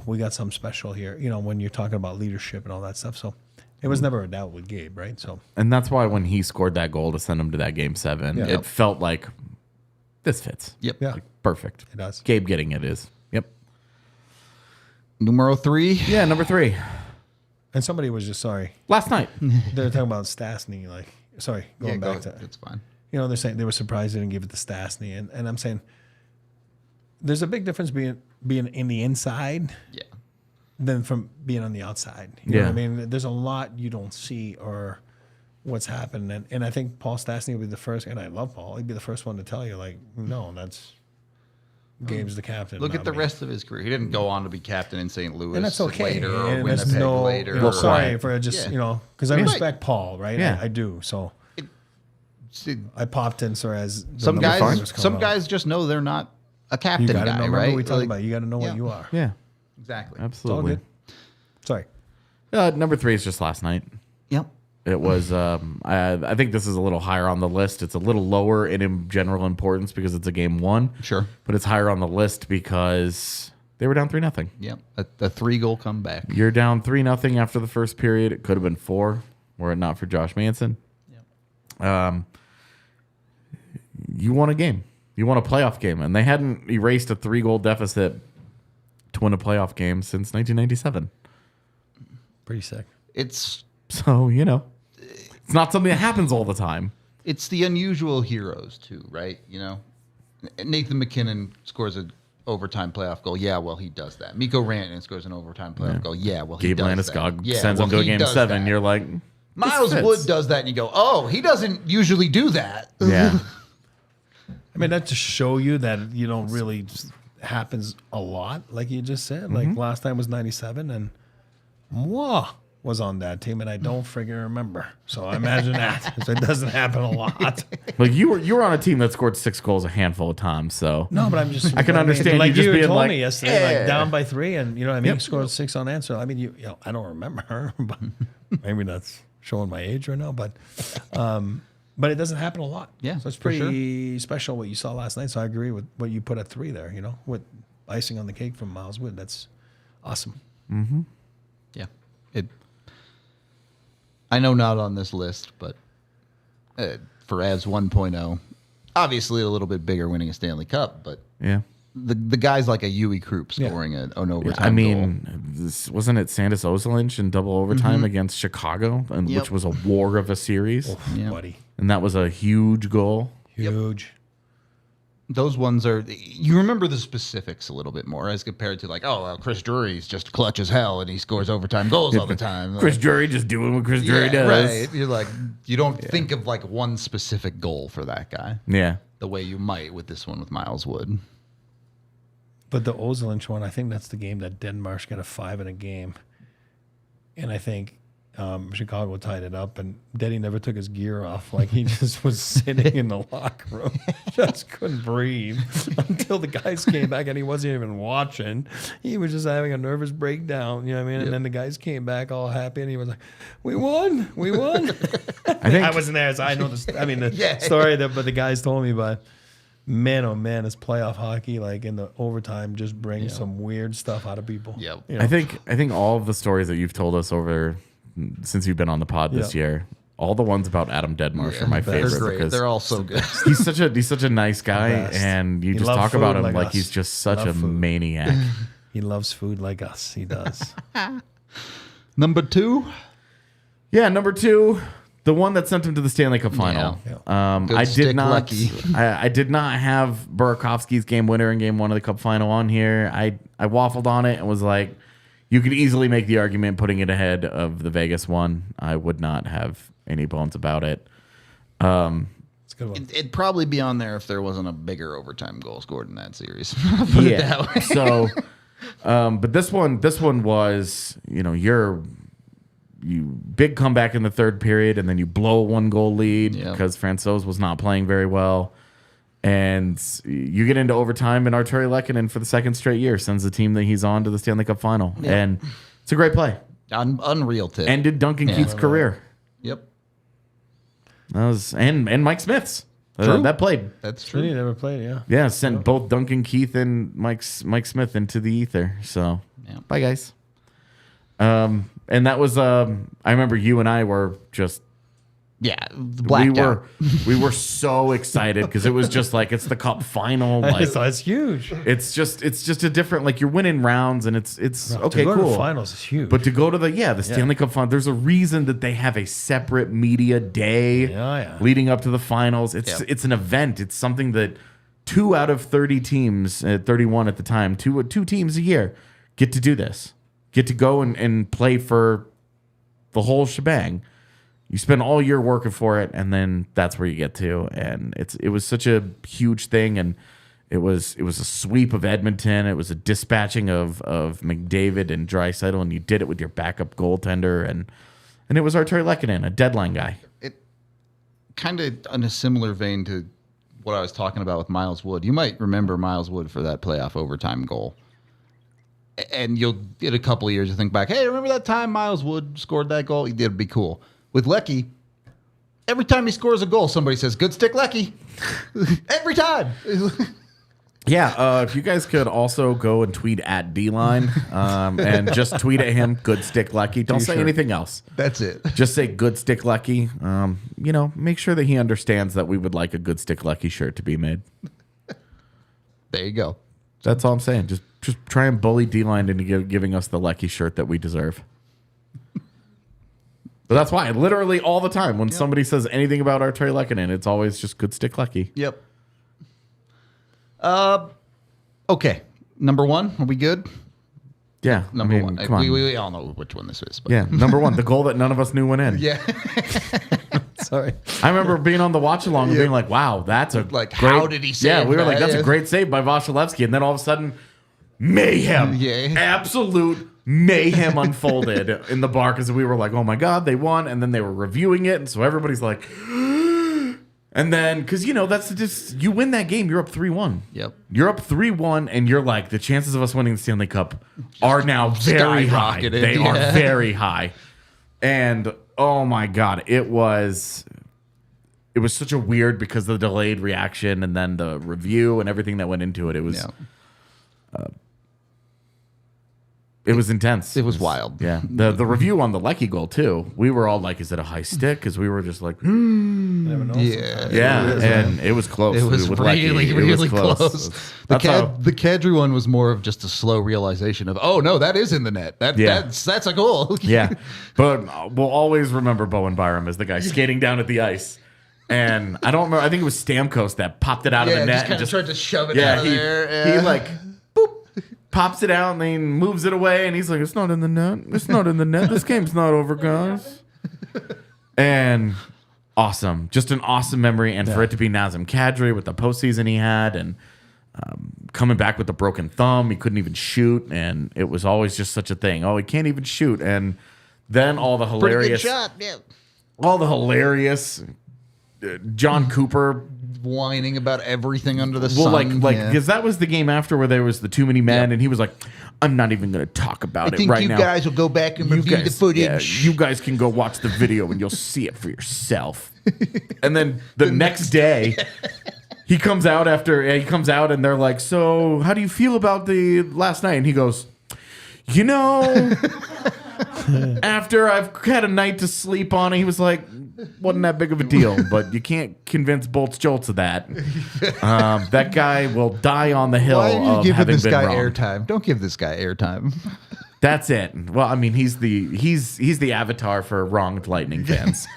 we got something special here. You know, when you're talking about leadership and all that stuff. So it was never a doubt with Gabe, right? So, And that's why when he scored that goal to send him to that game 7, Yeah. it felt like this fits. Yep. yeah, Perfect. it does. Gabe getting it is. Yep. Numero 3. Yeah, number 3. And somebody was just sorry. Last night. They were talking about Stastny, like, sorry, going back to It's fine. you know, they're saying they were surprised they didn't give it to Stastny, and I'm saying there's a big difference being in the inside Yeah. than from being on the outside. You know what I Yeah. mean? There's a lot you don't see or what's happening, and I think Paul Stastny will be the first, and I love Paul. He'd be the first one to tell you, like, no, that's Gabe's the captain. Look not at the me. rest of his career. He didn't go on to be captain in St. Louis And that's okay. later or and that's Winnipeg no, later. you know, or- sorry for just, Yeah. you know, because I Right. respect Paul, right? Yeah. I do. So See, I popped in, sorry, as the Some number five guys, was coming some up. guys just know they're not a You captain got to guy, know. Remember right? we talked Like, about you got to know yeah. what you are. Yeah. Exactly. It's all Absolutely. good. Sorry. Number 3 is just last night. Yep. It was, I think this is a little higher on the list. It's a little lower in general importance because it's a game 1. Sure. But it's higher on the list because they were down 3-0. Yep. A 3-goal comeback. You're down 3-0 after the first period. It could have been 4 were it not for Josh Manson. Yep. You won a game. You won a playoff game. And they hadn't erased a 3-goal deficit to win a playoff game since 1997. Pretty sick. It's So, you know, it's not something that happens all the time. it's the unusual heroes too, right? You know, Nathan McKinnon scores an overtime playoff goal. Yeah, well, he does that. Mikko Rantanen scores an overtime playoff goal. Yeah, well, he Gabe does that. Landeskog Yeah, sends well, him to a he game does 7. that. You're like, Miles this fits. Wood does that, and you go, oh, he doesn't usually do that. Yeah. I mean, that to show you that you don't really happens a lot, like you just said. Like last time was 97, and whoa, was on that team, and I don't friggin' remember. So I imagine that. So it doesn't happen a lot. Like you were on a team that scored 6 goals a handful of times. So No, but I'm just. I can understand like you just being told like, me yesterday, like down by 3, and you know what I mean. Yep. Scored 6 unanswered. I mean, you know, I don't remember, but maybe that's showing my age right now. But it doesn't happen a lot. Yeah, so it's for sure. pretty special what you saw last night. So I agree with what you put at 3 there. You know, with icing on the cake from Miles Wood. That's awesome. Yeah. I know not on this list, but for Avs 1.0, obviously a little bit bigger winning a Stanley Cup, but yeah. the guy's like a Yui Krupp scoring an overtime I mean, goal. wasn't it Sandis Ozolinsh in double overtime against Chicago, and Yep. which was a war of a series, Yeah. Buddy, and that was a huge goal. huge. Those ones are, you remember the specifics a little bit more as compared to like, oh, well, Chris Drury's just clutch as hell and he scores overtime goals all the time. Chris Drury just doing what Chris Drury does. Right. You're like, you don't think of like one specific goal for that guy Yeah. the way you might with this one with Miles Wood. But the Ozolinsh one, I think that's the game that Denmark got a 5 in a game, and I think Chicago tied it up, and Deddy never took his gear off. Like he just was sitting in the locker room, just couldn't breathe until the guys came back, and he wasn't even watching. He was just having a nervous breakdown. You know what I mean? Yep. And then the guys came back all happy, and he was like, "We won, we won." I think I wasn't there, so I know the. I mean, the Yeah. story that, but the guys told me. But man, oh man, this playoff hockey, like in the overtime, just brings some weird stuff out of people. Yep. You know? I think all of the stories that you've told us over since you've been on the pod this year, all the ones about Adam Deadmarsh are my favorite. They're great. Because They're all so good. he's such a nice guy, best. and you He just loves talk about food him like like us. he's just such Love a food. maniac. He loves food like us. He does. Number 2. Yeah, number 2, the one that sent him to the Stanley Cup final. Yeah. Good I stick did not. lucky. I did not have Burakovsky's game winner in Game 1 of the Cup final on here. I waffled on it and was like, you could easily make the argument putting it ahead of the Vegas one. I would not have any bones about it. It's a good one. It'd probably be on there if there wasn't a bigger overtime goal scored in that series. Put it that way. So, but this one was, you big comeback in the third period, and then you blow a 1-goal lead Yep. because Francouz was not playing very well. And you get into overtime, and Arturi Lehkonen for the second straight year sends the team that he's on to the Stanley Cup final. Yeah. And it's a great play. Unreal tip. Ended Duncan Keith's career. Yep. That was and Mike Smith's. True. That played. That's Really true. never played, yeah. Yeah, sent both Duncan Keith and Mike Smith into the ether. So, Yeah. bye guys. And that was I remember you and I were just Yeah. Blacked out. we were so excited because it was just like it's the cup final. Like It's huge. it's just a different, like, you're winning rounds and it's okay, to go cool. to the finals is huge. But to go to the Stanley Cup final, there's a reason that they have a separate media day Yeah. leading up to the finals. It's an event. It's something that 2 out of 30 teams, 31 at the time, two teams a year get to do this. Get to go and play for the whole shebang. You spend all year working for it, and then that's where you get to. And it was such a huge thing, and it was a sweep of Edmonton. It was a dispatching of McDavid and Draisaitl, and you did it with your backup goaltender, and it was Arturi Lehkonen, a deadline guy. It kind of in a similar vein to what I was talking about with Miles Wood. You might remember Miles Wood for that playoff overtime goal. And you'll get a couple of years to think back, hey, remember that time Miles Wood scored that goal? It'd be cool. With Lecky, every time he scores a goal, somebody says, good stick Lecky. Every time. Yeah, if you guys could also go and tweet at D-Line and just tweet at him, good stick Lecky. Don't say anything else. That's it. Just say good stick Lecky. Make sure that he understands that we would like a good stick Lecky shirt to be made. There you go. That's all I'm saying. Just try and bully D-Line into giving us the Lecky shirt that we deserve. But that's why, literally all the time, when somebody says anything about Arturi Lehkonen, it's always just good stick Lecky. Yep. Okay. Number 1, are we good? Yeah, Number 1. Come on. We all know which one this is. But Yeah, number 1, the goal that none of us knew went in. Yeah. Sorry. I remember being on the watch along and being like, wow, that's a Like, great, how did he save Yeah, we were like, that? that's a great save by Vasilevsky. And then all of a sudden, mayhem. Yeah. Absolute mayhem unfolded in the bar because we were like, oh my God, they won. And then they were reviewing it. And so everybody's like, and then, because, that's just, you win that game, you're up 3-1. Yep. You're up 3-1, and you're like, the chances of us winning the Stanley Cup are now very high. They are very high. And, oh my God, it was such a weird, because of the delayed reaction and then the review and everything that went into it. It was... It was intense. It was wild. Yeah. The review on the Lecky goal, too. We were all like, is it a high stick? Because we were just like, Never know. Yeah. And it was close. It was with really, Lecky. really It was close. The That's how- Kadri one was more of just a slow realization of, oh, no, that is in the net. That's a goal. Yeah. But we'll always remember Bowen Byram as the guy skating down at the ice. And I don't remember. I think it was Stamkos that popped it out of the net. Just kind of tried to shove it yeah, out of there. He like, boop, pops it out and then moves it away. And he's like, it's not in the net. It's not in the net. This game's not over, guys. And awesome. Just an awesome memory. And for it to be Nazem Kadri with the postseason he had and coming back with a broken thumb, he couldn't even shoot. And it was always just such a thing. Oh, he can't even shoot. And then all the hilarious... Pretty good shot, yeah. All the hilarious... John Cooper whining about everything under the well, sun. Because that was the game after where there was the too many men, and he was like, "I'm not even going to talk about it right now. I think you guys will go back and review the footage. Yeah, you guys can go watch the video and you'll see it for yourself." And then the next day, he comes out and they're like, "So, how do you feel about the last night?" And he goes, after I've had a night to sleep on it, he was like, wasn't that big of a deal, but you can't convince Bolts Jolts of that. That guy will die on the hill. Why are you of giving having this been guy wronged. airtime? Don't give this guy airtime. That's it. Well, I mean, he's the avatar for wronged Lightning fans.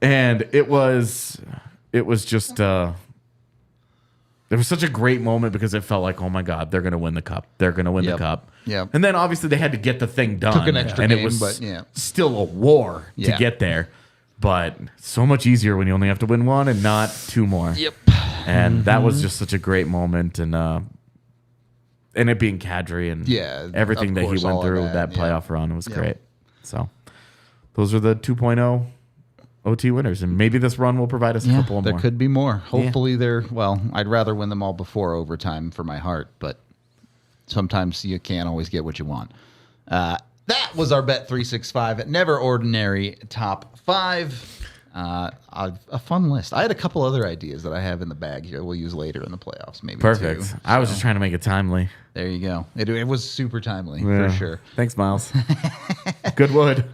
And it was just it was such a great moment because it felt like, oh my God, they're going to win the cup. They're going to win the cup. Yep. And then obviously they had to get the thing done. Took an extra and game, it was but yeah. still a war to get there. But so much easier when you only have to win one and not two more. Yep. And that was just such a great moment. And it being Kadri and everything that he went through that playoff run was great. So those are the 2.0 OT winners, and maybe this run will provide us a couple more. There could be more. Hopefully I'd rather win them all before overtime for my heart, but sometimes you can't always get what you want. That was our Bet365 Never Ordinary Top 5. A fun list. I had a couple other ideas that I have in the bag here we'll use later in the playoffs, maybe. Perfect. Too. I was just trying to make it timely. There you go. It was super timely, for sure. Thanks, Miles. Good wood.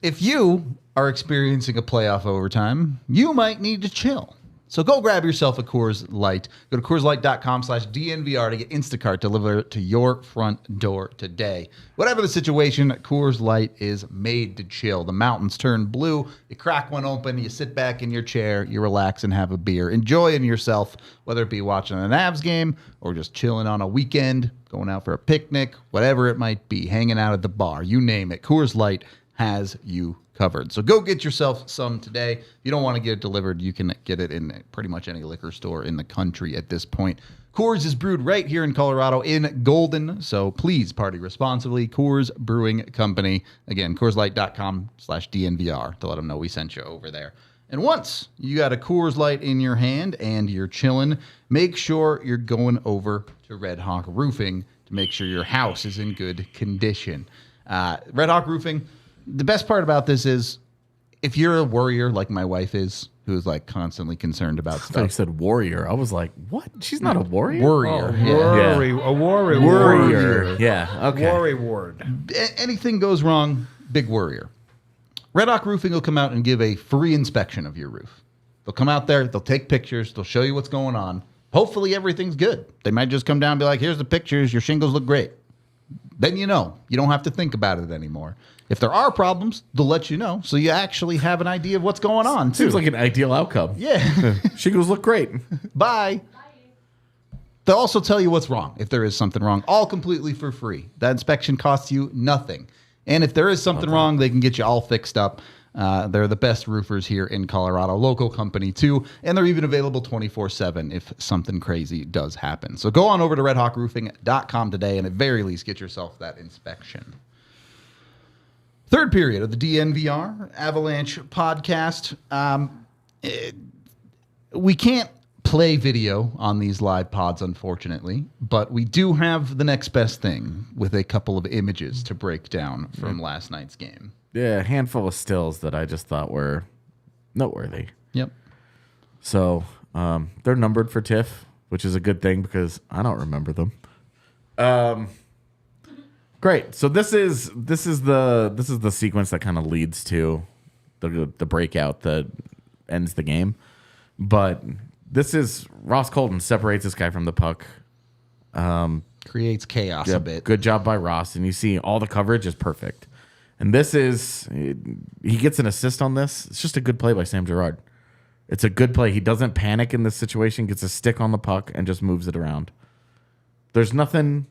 If you are experiencing a playoff overtime, you might need to chill. So go grab yourself a Coors Light. Go to CoorsLight.com/DNVR to get Instacart delivered to your front door today. Whatever the situation, Coors Light is made to chill. The mountains turn blue. You crack one open, you sit back in your chair, you relax and have a beer. Enjoying yourself, whether it be watching an Avs game or just chilling on a weekend, going out for a picnic, whatever it might be, hanging out at the bar, you name it. Coors Light has you covered. So go get yourself some today. If you don't want to get it delivered, you can get it in pretty much any liquor store in the country at this point. Coors is brewed right here in Colorado in Golden, so please party responsibly. Coors Brewing Company. Again, CoorsLight.com/DNVR to let them know we sent you over there. And once you got a Coors Light in your hand and you're chilling, make sure you're going over to Red Hawk Roofing to make sure your house is in good condition. Red Hawk Roofing, the best part about this is if you're a worrier like my wife is, who's like constantly concerned about I thought stuff. you said warrior. I was like, what? She's not a warrior? Worrier. A warrior. Warrior. Yeah, okay. Worry ward. Anything goes wrong, big worrier. Red Hawk Roofing will come out and give a free inspection of your roof. They'll come out there, they'll take pictures, they'll show you what's going on. Hopefully everything's good. They might just come down and be like, here's the pictures, your shingles look great. Then you know. You don't have to think about it anymore. If there are problems, they'll let you know, so you actually have an idea of what's going on, too. Seems like an ideal outcome. Yeah. Shingles look great. Bye. They'll also tell you what's wrong, if there is something wrong, all completely for free. That inspection costs you nothing. And if there is something wrong, they can get you all fixed up. They're the best roofers here in Colorado, local company too, and they're even available 24/7 if something crazy does happen. So go on over to redhawkroofing.com today and at very least get yourself that inspection. Third period of the DNVR Avalanche podcast. We can't play video on these live pods, unfortunately, but we do have the next best thing with a couple of images to break down from last night's game. Yeah, a handful of stills that I just thought were noteworthy. Yep. So they're numbered for TIFF, which is a good thing because I don't remember them. Great. So this is the sequence that kind of leads to the breakout that ends the game. But this is Ross Colton separates this guy from the puck. Creates chaos a bit. Good job by Ross, and you see all the coverage is perfect. And this is he gets an assist on this. It's just a good play by Sam Girard. It's a good play. He doesn't panic in this situation. Gets a stick on the puck and just moves it around. There's nothing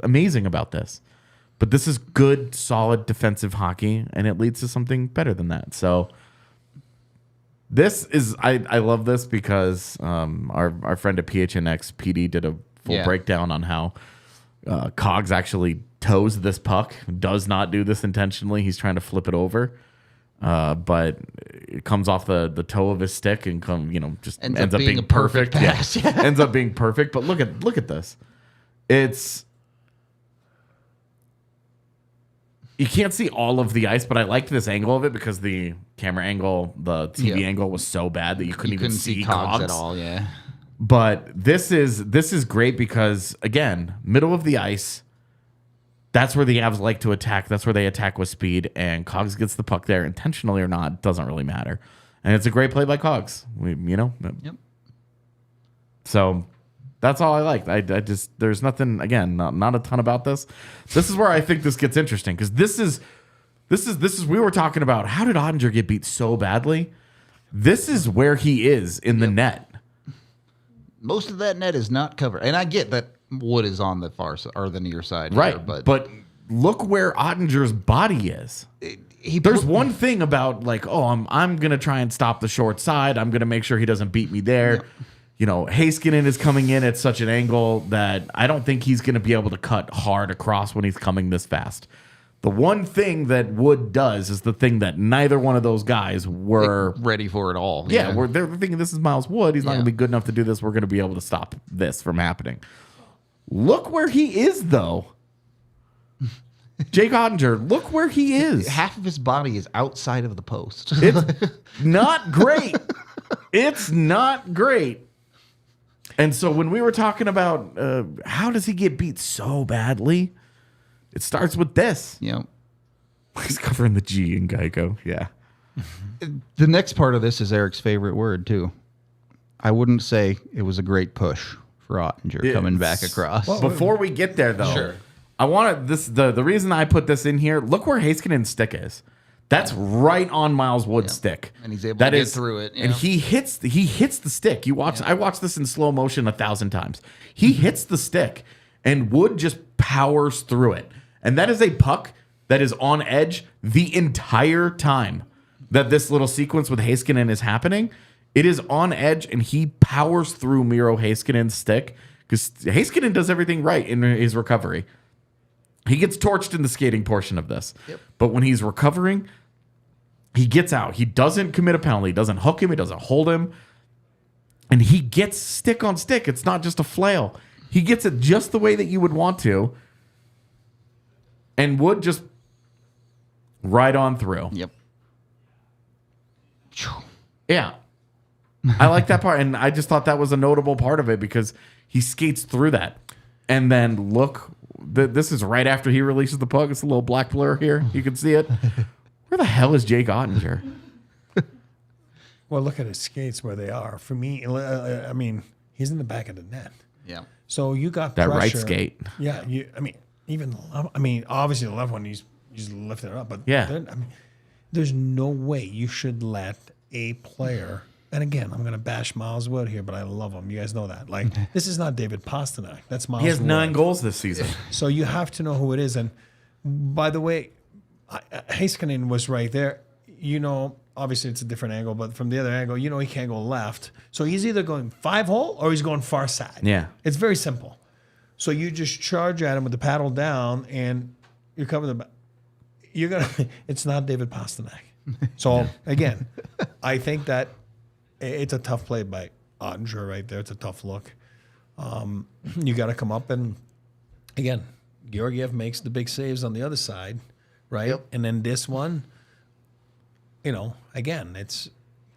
amazing about this. But this is good, solid defensive hockey, and it leads to something better than that. So this is I love this because our friend at PHNX, PD, did a full breakdown on how Cogs actually toes this puck, does not do this intentionally. He's trying to flip it over. But it comes off the toe of his stick and just ends up being perfect. Pass. Yeah. Ends up being perfect. But look at this. You can't see all of the ice, but I liked this angle of it because the camera angle, the TV angle was so bad that you couldn't even see Cogs at all. Yeah. But this is great because again, middle of the ice. That's where the Avs like to attack. That's where they attack with speed, and Cogs gets the puck there, intentionally or not, doesn't really matter. And it's a great play by Cogs. Yep. So that's all I liked. I just there's nothing again, not a ton about this. This is where I think this gets interesting because this is we were talking about how did Ottinger get beat so badly? This is where he is in the net. Most of that net is not covered, and I get that Wood is on the far side or the near side, right? Here, but look where Ottinger's body is. There's one thing about like, I'm gonna try and stop the short side. I'm gonna make sure he doesn't beat me there. Yep. Heiskanen is coming in at such an angle that I don't think he's gonna be able to cut hard across when he's coming this fast. The one thing that Wood does is the thing that neither one of those guys were ready for at all. Yeah, they're thinking this is Miles Wood. He's not gonna be good enough to do this. We're gonna be able to stop this from happening. Look where he is, though. Jake Ottinger, look where he is. Half of his body is outside of the post. It's not great. It's not great. And so when we were talking about how does he get beat so badly, it starts with this. Yeah. He's covering the G in Geico. Yeah. The next part of this is Eric's favorite word, too. I wouldn't say it was a great push for Ottinger coming back across. Well, before we get there, though, I wanted this. The reason I put this in here. Look where Heiskanen's stick is. That's right on Miles Wood's stick, and he's able to get through it. And he hits the stick. You watch. I watched this in slow motion 1,000 times. He hits the stick, and Wood just powers through it. And that is a puck that is on edge the entire time that this little sequence with Heiskanen is happening. It is on edge, and he powers through Miro Heiskanen's stick because Heiskanen does everything right in his recovery. He gets torched in the skating portion of this. Yep. But when he's recovering, he gets out. He doesn't commit a penalty. He doesn't hook him. He doesn't hold him. And he gets stick on stick. It's not just a flail. He gets it just the way that you would want to. And Wood just right on through. Yep. Yeah. I like that part, and I just thought that was a notable part of it because he skates through that. And then look, this is right after he releases the puck. It's a little black blur here. You can see it. Where the hell is Jake Ottinger? Well, look at his skates where they are. For me, I mean, he's in the back of the net. Yeah. So you got that pressure. right skate. Yeah. Obviously the left one, he's lifting it up. But there's no way you should let a player. And again, I'm going to bash Miles Wood here, but I love him. You guys know that. Like, this is not David Pastrnak. That's Miles Wood. He has 9 goals this season. So you have to know who it is. And by the way, Heiskanen was right there. obviously it's a different angle, but from the other angle, he can't go left. So he's either going 5-hole or he's going far side. Yeah. It's very simple. So you just charge at him with the paddle down and you're covering the it's not David Pastrnak. So again, I think that it's a tough play by Ottinger right there. It's a tough look. You got to come up and, again, Georgiev makes the big saves on the other side, right? Yep. And then this one, again, it's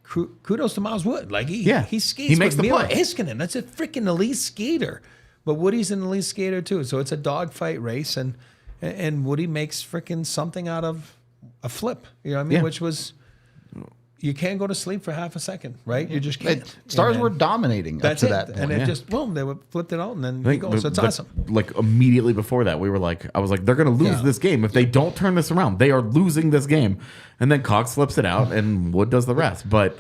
kudos to Miles Wood. Like he skates. He makes the play. Heiskanen, that's a freaking elite skater. But Woody's an elite skater too. So it's a dogfight race, and Woody makes freaking something out of a flip. You know what I mean? Yeah. Which was, you can't go to sleep for half a second, right? You just can't. Stars were dominating That's up it. to that point. And it just, boom, they flipped it out, and then he goes. So it's awesome. Like immediately before that, I was like, they're going to lose this game. If they don't turn this around, they are losing this game. And then Cox flips it out and Wood does the rest. But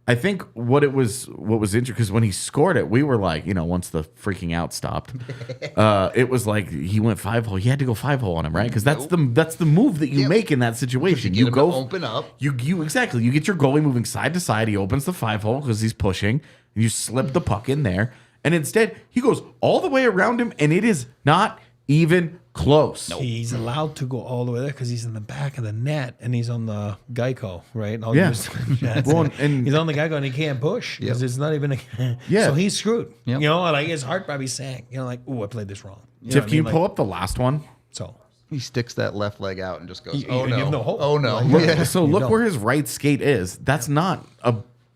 I think what was interesting, because when he scored it, we were like, once the freaking out stopped, it was like he went 5-hole. He had to go 5-hole on him, right? Because that's the move that you make in that situation. You go open up. You exactly. You get your goalie moving side to side. He opens the 5-hole because he's pushing. And you slip the puck in there, and instead he goes all the way around him, and it is not even close. No. He's allowed to go all the way there because he's in the back of the net and he's on the Geico, right? Well, and he's on the Geico and he can't push because it's not even. So he's screwed. Yep. Like his heart probably sank. Like, I played this wrong. Tiff, can you pull up the last one? So he sticks that left leg out and just goes, you have no hope. Oh no. Look where his right skate is. That's not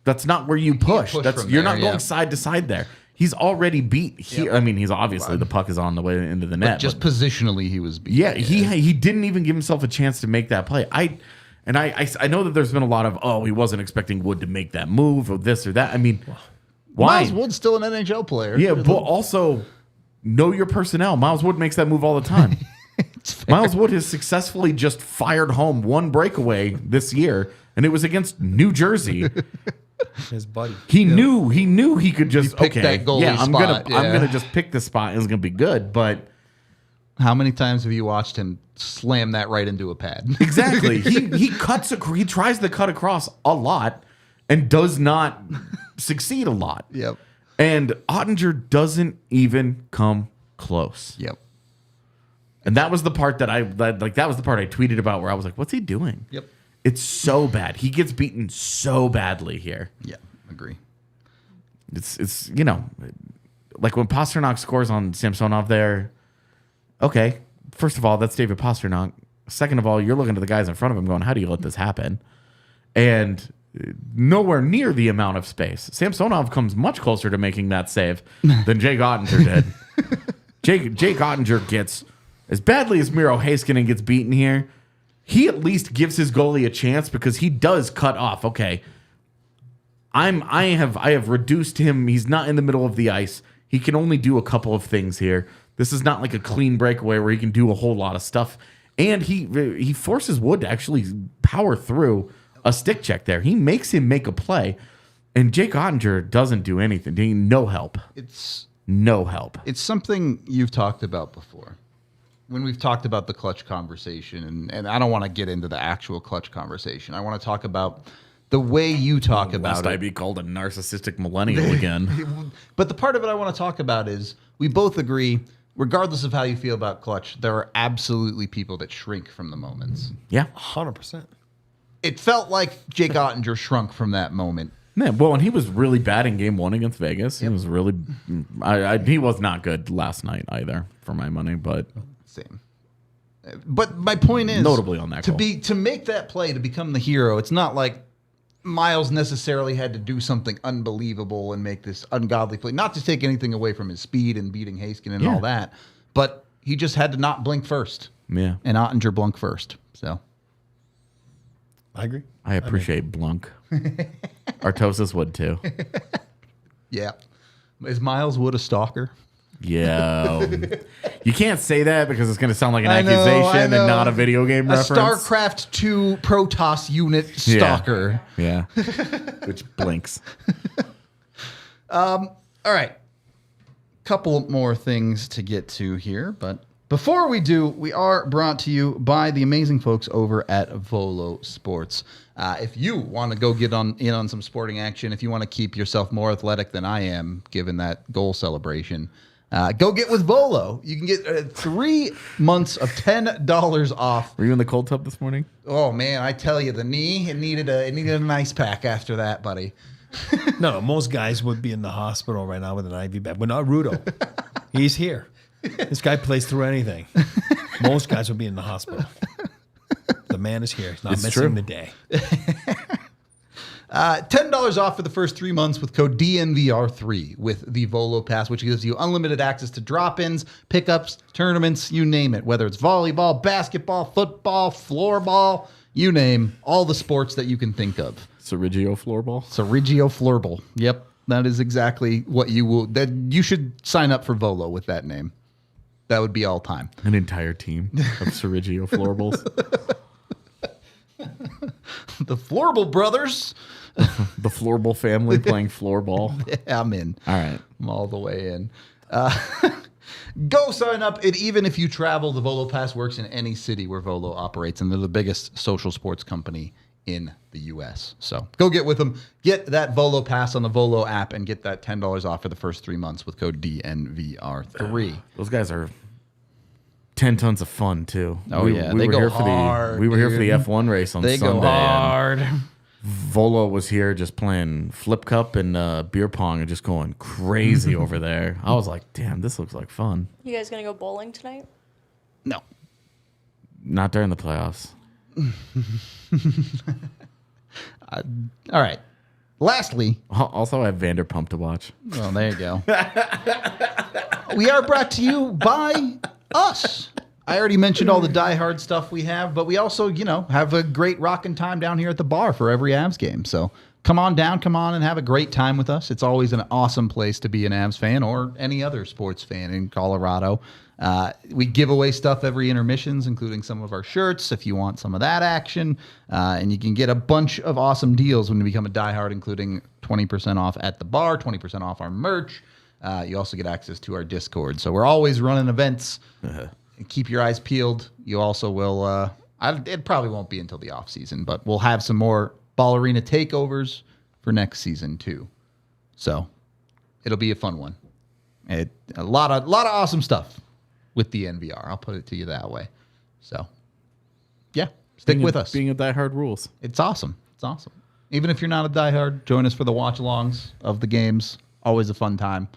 where you push. You're not going side to side there. He's already beat. I mean, he's obviously the puck is on the way into the net. But just positionally, he was beat. Yeah, he didn't even give himself a chance to make that play. I know that there's been a lot of he wasn't expecting Wood to make that move or this or that. I mean, why? Miles Wood's still an NHL player. Yeah, but also know your personnel. Miles Wood makes that move all the time. Miles Wood has successfully just fired home one breakaway this year, and it was against New Jersey. His buddy. He knew he could just pick that goalie spot. I'm gonna just pick this spot and it's gonna be good. But how many times have you watched him slam that right into a pad? Exactly. He tries to cut across a lot and does not succeed a lot. Yep. And Ottinger doesn't even come close. Yep. And that was the part that I tweeted about where I was like, what's he doing? Yep. It's so bad. He gets beaten so badly here. Yeah, agree. It's like when Pastrnak scores on Samsonov there. Okay, first of all, that's David Pastrnak. Second of all, you're looking at the guys in front of him going, how do you let this happen? And nowhere near the amount of space. Samsonov comes much closer to making that save than Jake Ottinger did. Jake Ottinger gets, as badly as Miro Heiskanen gets beaten here, he at least gives his goalie a chance because he does cut off. Okay, I have reduced him. He's not in the middle of the ice. He can only do a couple of things here. This is not like a clean breakaway where he can do a whole lot of stuff. And he forces Wood to actually power through a stick check there. He makes him make a play, and Jake Ottinger doesn't do anything. No help. It's no help. It's something you've talked about before. When we've talked about the clutch conversation, and I don't want to get into the actual clutch conversation. I want to talk about the way you talk about Lest it. I be called a narcissistic millennial again. But the part of it I want to talk about is we both agree, regardless of how you feel about clutch, there are absolutely people that shrink from the moments. Yeah. 100%. It felt like Jake Ottinger shrunk from that moment. Man, well, and he was really bad in Game 1 against Vegas. He was really, he was not good last night either, for my money. But same. But my point is, notably on that goal. To make that play, to become the hero, it's not like Miles necessarily had to do something unbelievable and make this ungodly play. Not to take anything away from his speed and beating Heiskanen and all that, but he just had to not blink first. Yeah, and Ottinger blinked first. So I agree. I appreciate Blunk. Artosis would too. Yeah, is Miles Wood a stalker? Yeah. You can't say that because it's going to sound like an accusation and not a video game reference. StarCraft 2 Protoss unit stalker. Yeah. Which blinks. All right. Couple more things to get to here, but Before we do, we are brought to you by the amazing folks over at Volo Sports. If you want to go get in on some sporting action, if you want to keep yourself more athletic than I am, given that goal celebration, go get with Volo. You can get 3 months of $10 off. Were you in the cold tub this morning? Oh man, I tell you, the knee it needed an ice pack after that, buddy. No, most guys would be in the hospital right now with an IV bag, but not Rudo. He's here. This guy plays through anything. Most guys would be in the hospital. The man is here. He's not missing the day. $10 off for the first 3 months with code DNVR3 with the Volo Pass, which gives you unlimited access to drop-ins, pickups, tournaments, you name it. Whether it's volleyball, basketball, football, floorball, you name all the sports that you can think of. Cerigio floorball? Cerigio floorball. Yep, that is exactly what you will. That you should sign up for Volo with that name. That would be all time. An entire team of Cerigio floorballs. The Floorball brothers. The floorball family playing floorball. Yeah, I'm in. All right. I'm all the way in. Go sign up. And even if you travel, the Volo Pass works in any city where Volo operates, and they're the biggest social sports company in the U.S. So go get with them. Get that Volo Pass on the Volo app and get that $10 off for the first 3 months with code DNVR3. Those guys are 10 tons of fun, too. Oh, yeah. They go hard. We were here for the F1 race on Sunday. They go hard. Volo was here just playing flip cup and beer pong and just going crazy over there. I was like, damn, this looks like fun. You guys gonna go bowling tonight? No. Not during the playoffs. All right. Lastly. Also, I have Vanderpump to watch. Oh, there you go. We are brought to you by us. I already mentioned all the diehard stuff we have, but we also, have a great rockin' time down here at the bar for every Avs game. So come on and have a great time with us. It's always an awesome place to be an Avs fan or any other sports fan in Colorado. We give away stuff every intermissions, including some of our shirts if you want some of that action. And you can get a bunch of awesome deals when you become a diehard, including 20% off at the bar, 20% off our merch. You also get access to our Discord. So we're always running events. Keep your eyes peeled. You also will, it probably won't be until the off season, but we'll have some more Ball Arena takeovers for next season too. So it'll be a fun one. A lot of awesome stuff with the NVR. I'll put it to you that way. So yeah, stick with us. Being a diehard rules. It's awesome. It's awesome. Even if you're not a diehard, join us for the watch alongs of the games. Always a fun time.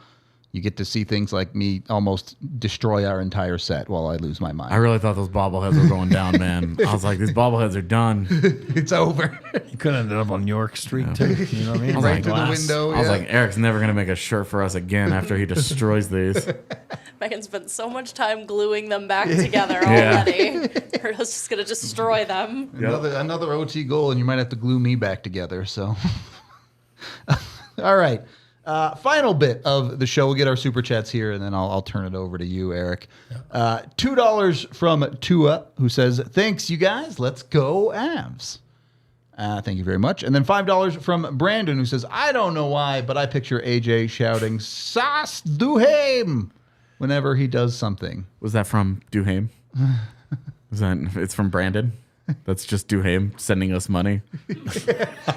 You get to see things like me almost destroy our entire set while I lose my mind. I really thought those bobbleheads were going down, man. I was like, these bobbleheads are done. It's over. You could have ended up on York Street, too. You know what I mean? Right through the window. I was like, Eric's never going to make a shirt for us again after he destroys these. Megan spent so much time gluing them back together already. We're just going to destroy them. Another OT goal, and you might have to glue me back together. So, all right. Final bit of the show. We'll get our super chats here, and then I'll turn it over to you, Eric. $2 from Tua, who says, "Thanks, you guys. Let's go Avs." Thank you very much. And then $5 from Brandon, who says, "I don't know why, but I picture AJ shouting "Sas Duhaim" whenever he does something." Was that from Duhaim? It's from Brandon? That's just Duhaim sending us money.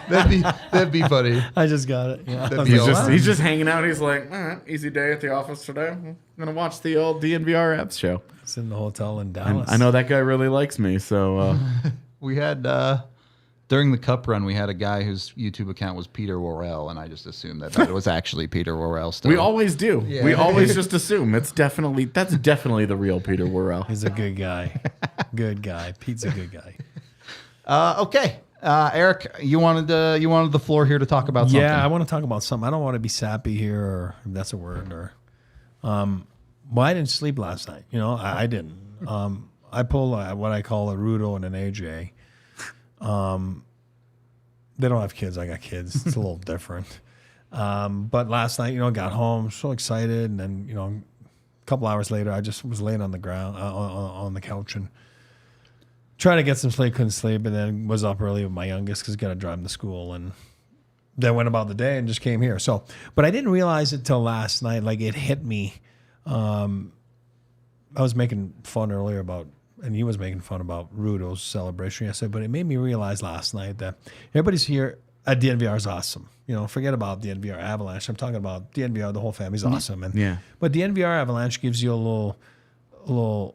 That'd be funny. I just got it. Yeah. He's just hanging out. He's like, all right, easy day at the office today. I'm gonna watch the old DNVR Apps show. It's in the hotel in Dallas. I know that guy really likes me, so we had during the Cup run, we had a guy whose YouTube account was Peter Worrell, and I just assumed that it was actually Peter Worrell. Still, we always do. Yeah. We always just assume that's definitely the real Peter Worrell. He's a good guy. Good guy. Pete's a good guy. Okay, Eric, you wanted the floor here to talk about something. Yeah, I want to talk about something. I don't want to be sappy here, or if that's a word, or well, I didn't sleep last night. I didn't. I pulled what I call a Rudo and an AJ. They don't have kids. I got kids. It's a little different. But last night, got home so excited, and then a couple hours later, I just was laying on the ground on the couch and trying to get some sleep. Couldn't sleep, and then was up early with my youngest because got to drive him to school, and then went about the day and just came here. So, but I didn't realize it till last night. Like it hit me I was making fun earlier about, and he was making fun about Rudo's celebration yesterday, but it made me realize last night that everybody's here at DNVR is awesome. You know, forget about DNVR Avalanche. I'm talking about DNVR, the whole family's awesome. And but DNVR Avalanche gives you a little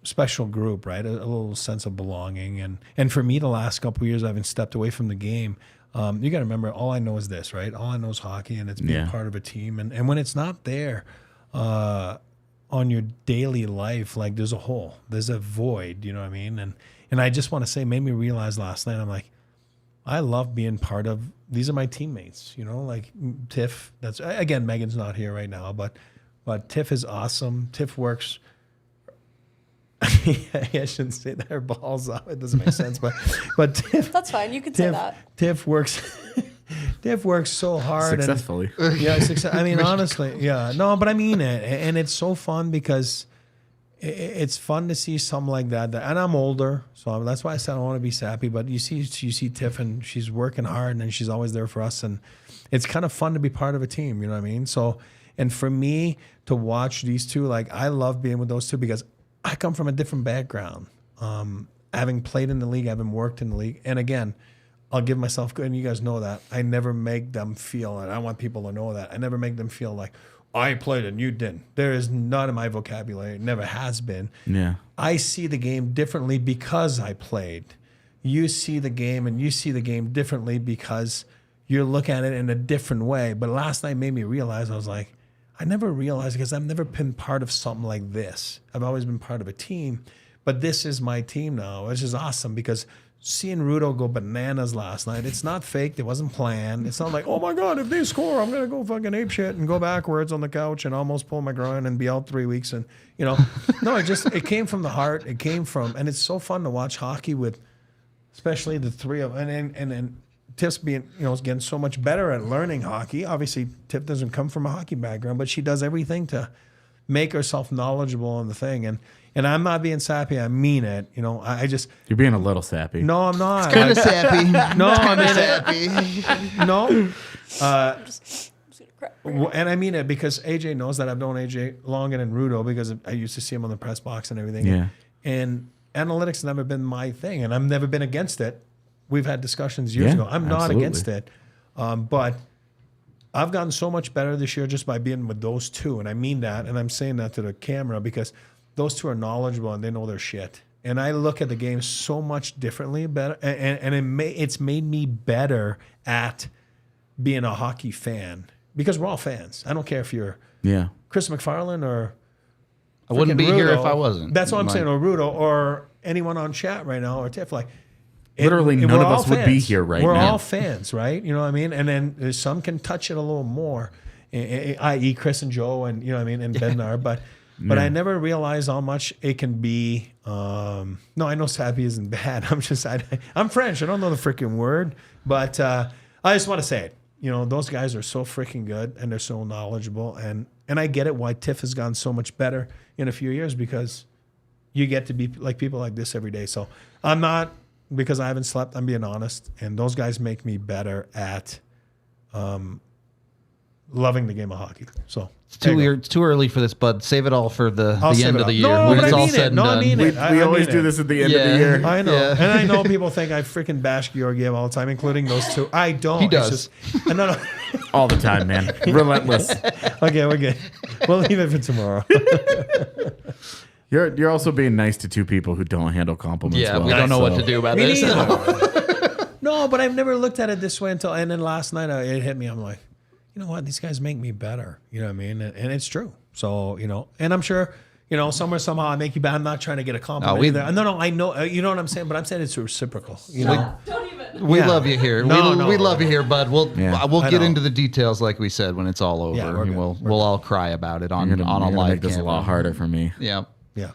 special group, right? A little sense of belonging. And for me, the last couple of years, I've been stepped away from the game. You got to remember, all I know is this, right? All I know is hockey, and it's being part of a team. And when it's not there on your daily life, like there's a hole, there's a void, you know what I mean? And I just want to say, made me realize last night, I'm like, I love being part of, these are my teammates, you know, like Tiff, that's, again, Megan's not here right now, but Tiff is awesome. Tiff works, I shouldn't say that, her balls up, it doesn't make sense, but Tiff. That's fine, you can say that. Tiff works so hard. Successfully. I mean, honestly, yeah. No, but I mean it. And it's so fun because it's fun to see something like that. And I'm older, so that's why I said I want to be sappy. But you see Tiff, and she's working hard, and she's always there for us. And it's kind of fun to be part of a team, you know what I mean? So, and for me to watch these two, like, I love being with those two because I come from a different background. Having played in the league, having worked in the league. And again, I'll give myself good, and you guys know that. I never make them feel, and I want people to know that, I never make them feel like, I played and you didn't. There is none in my vocabulary. It never has been. Yeah. I see the game differently because I played. You see the game, and you see the game differently because you look at it in a different way. But last night made me realize, I was like, I never realized, because I've never been part of something like this. I've always been part of a team, but this is my team now, which is awesome because seeing Rudo go bananas last night, it's not faked. It wasn't planned. It's not like, oh my God, if they score, I'm going to go fucking ape shit and go backwards on the couch and almost pull my groin and be out 3 weeks. And, you know, no, it came from the heart. It came from, and it's so fun to watch hockey with, especially the three of them. And Tiff's being, you know, getting so much better at learning hockey. Obviously, Tiff doesn't come from a hockey background, but she does everything to make herself knowledgeable on the thing. And I'm not being sappy. I mean it. You know, I just... You're being a little sappy. No, I'm not. It's kind of sappy. No, I'm sappy. No. And I mean it because AJ knows that I've known AJ longer than Rudo because I used to see him on the press box and everything. Yeah. And analytics has never been my thing, and I've never been against it. We've had discussions years ago. I'm not against it. But I've gotten so much better this year just by being with those two. And I mean that. And I'm saying that to the camera because those two are knowledgeable and they know their shit. And I look at the game so much differently, better, and it's made me better at being a hockey fan because we're all fans. I don't care if you're Chris McFarland or I wouldn't be Rudo. here if I wasn't. That's what I'm saying, or Rudo or anyone on chat right now or Tiff. Like, literally none of us would be here right now. We're all fans, right? You know what I mean? And then some can touch it a little more, i.e. Chris and Joe and, you know what I mean, and Bednar, but I never realized how much it can be. No, I know sappy isn't bad. I'm French. I don't know the freaking word, but I just want to say it. You know, those guys are so freaking good and they're so knowledgeable. And I get it why Tiff has gone so much better in a few years because you get to be like people like this every day. So I'm not, because I haven't slept, I'm being honest. And those guys make me better at loving the game of hockey. So it's too early for this, bud. Save it all for the end of the year. No, when but it's I all mean said it. and No, done. I mean it. We always do this at the end of the year. I know. Yeah. And I know people think I freaking bash Georgiev all the time, including those two. I don't. He does. No. All the time, man. Relentless. Okay, we're good. We'll leave it for tomorrow. You're also being nice to two people who don't handle compliments well. We don't know what to do about this. No, but I've never looked at it this way until, and then last night it hit me. I'm like, you know what? These guys make me better. You know what I mean? And it's true. So, you know, and I'm sure, you know, somehow I make you bad. I'm not trying to get a compliment either. No, I know, you know what I'm saying? But I'm saying it's reciprocal. You know? Don't even. We love you here. We love you here, bud. We'll get into the details like we said when it's all over. Yeah, we'll all cry about it on a live make this a lot harder for me. Yeah. Yeah.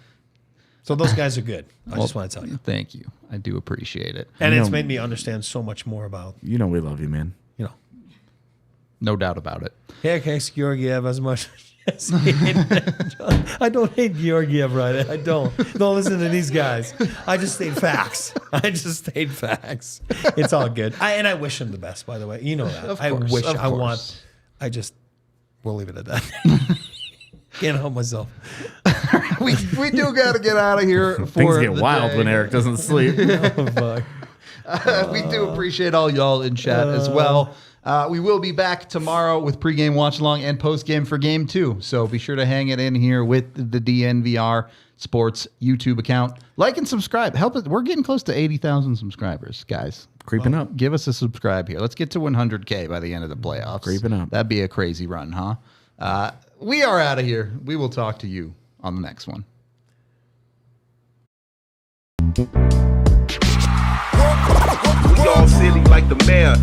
So those guys are good. I just want to tell you. Thank you. I do appreciate it. And it's made me understand so much more about, You know we love you, man. you know, No doubt about it. hates Georgiev as much as I don't hate Georgiev, right? I don't. Don't listen to these guys. I just state facts. It's all good. And I wish him the best, by the way. You know that. Of course. We'll leave it at that. Can't help myself. we do got to get out of here. For Things get the wild day. when Eric doesn't sleep. Oh, fuck. We do appreciate all y'all in chat as well. We will be back tomorrow with pregame watch along and postgame for game 2. So be sure to hang it in here with the DNVR Sports YouTube account. Like and subscribe. Help us. We're getting close to 80,000 subscribers, guys. Creeping up. Give us a subscribe here. Let's get to 100K by the end of the playoffs. Creeping up. That'd be a crazy run, huh? We are out of here. We will talk to you on the next one. We all silly like the mayor.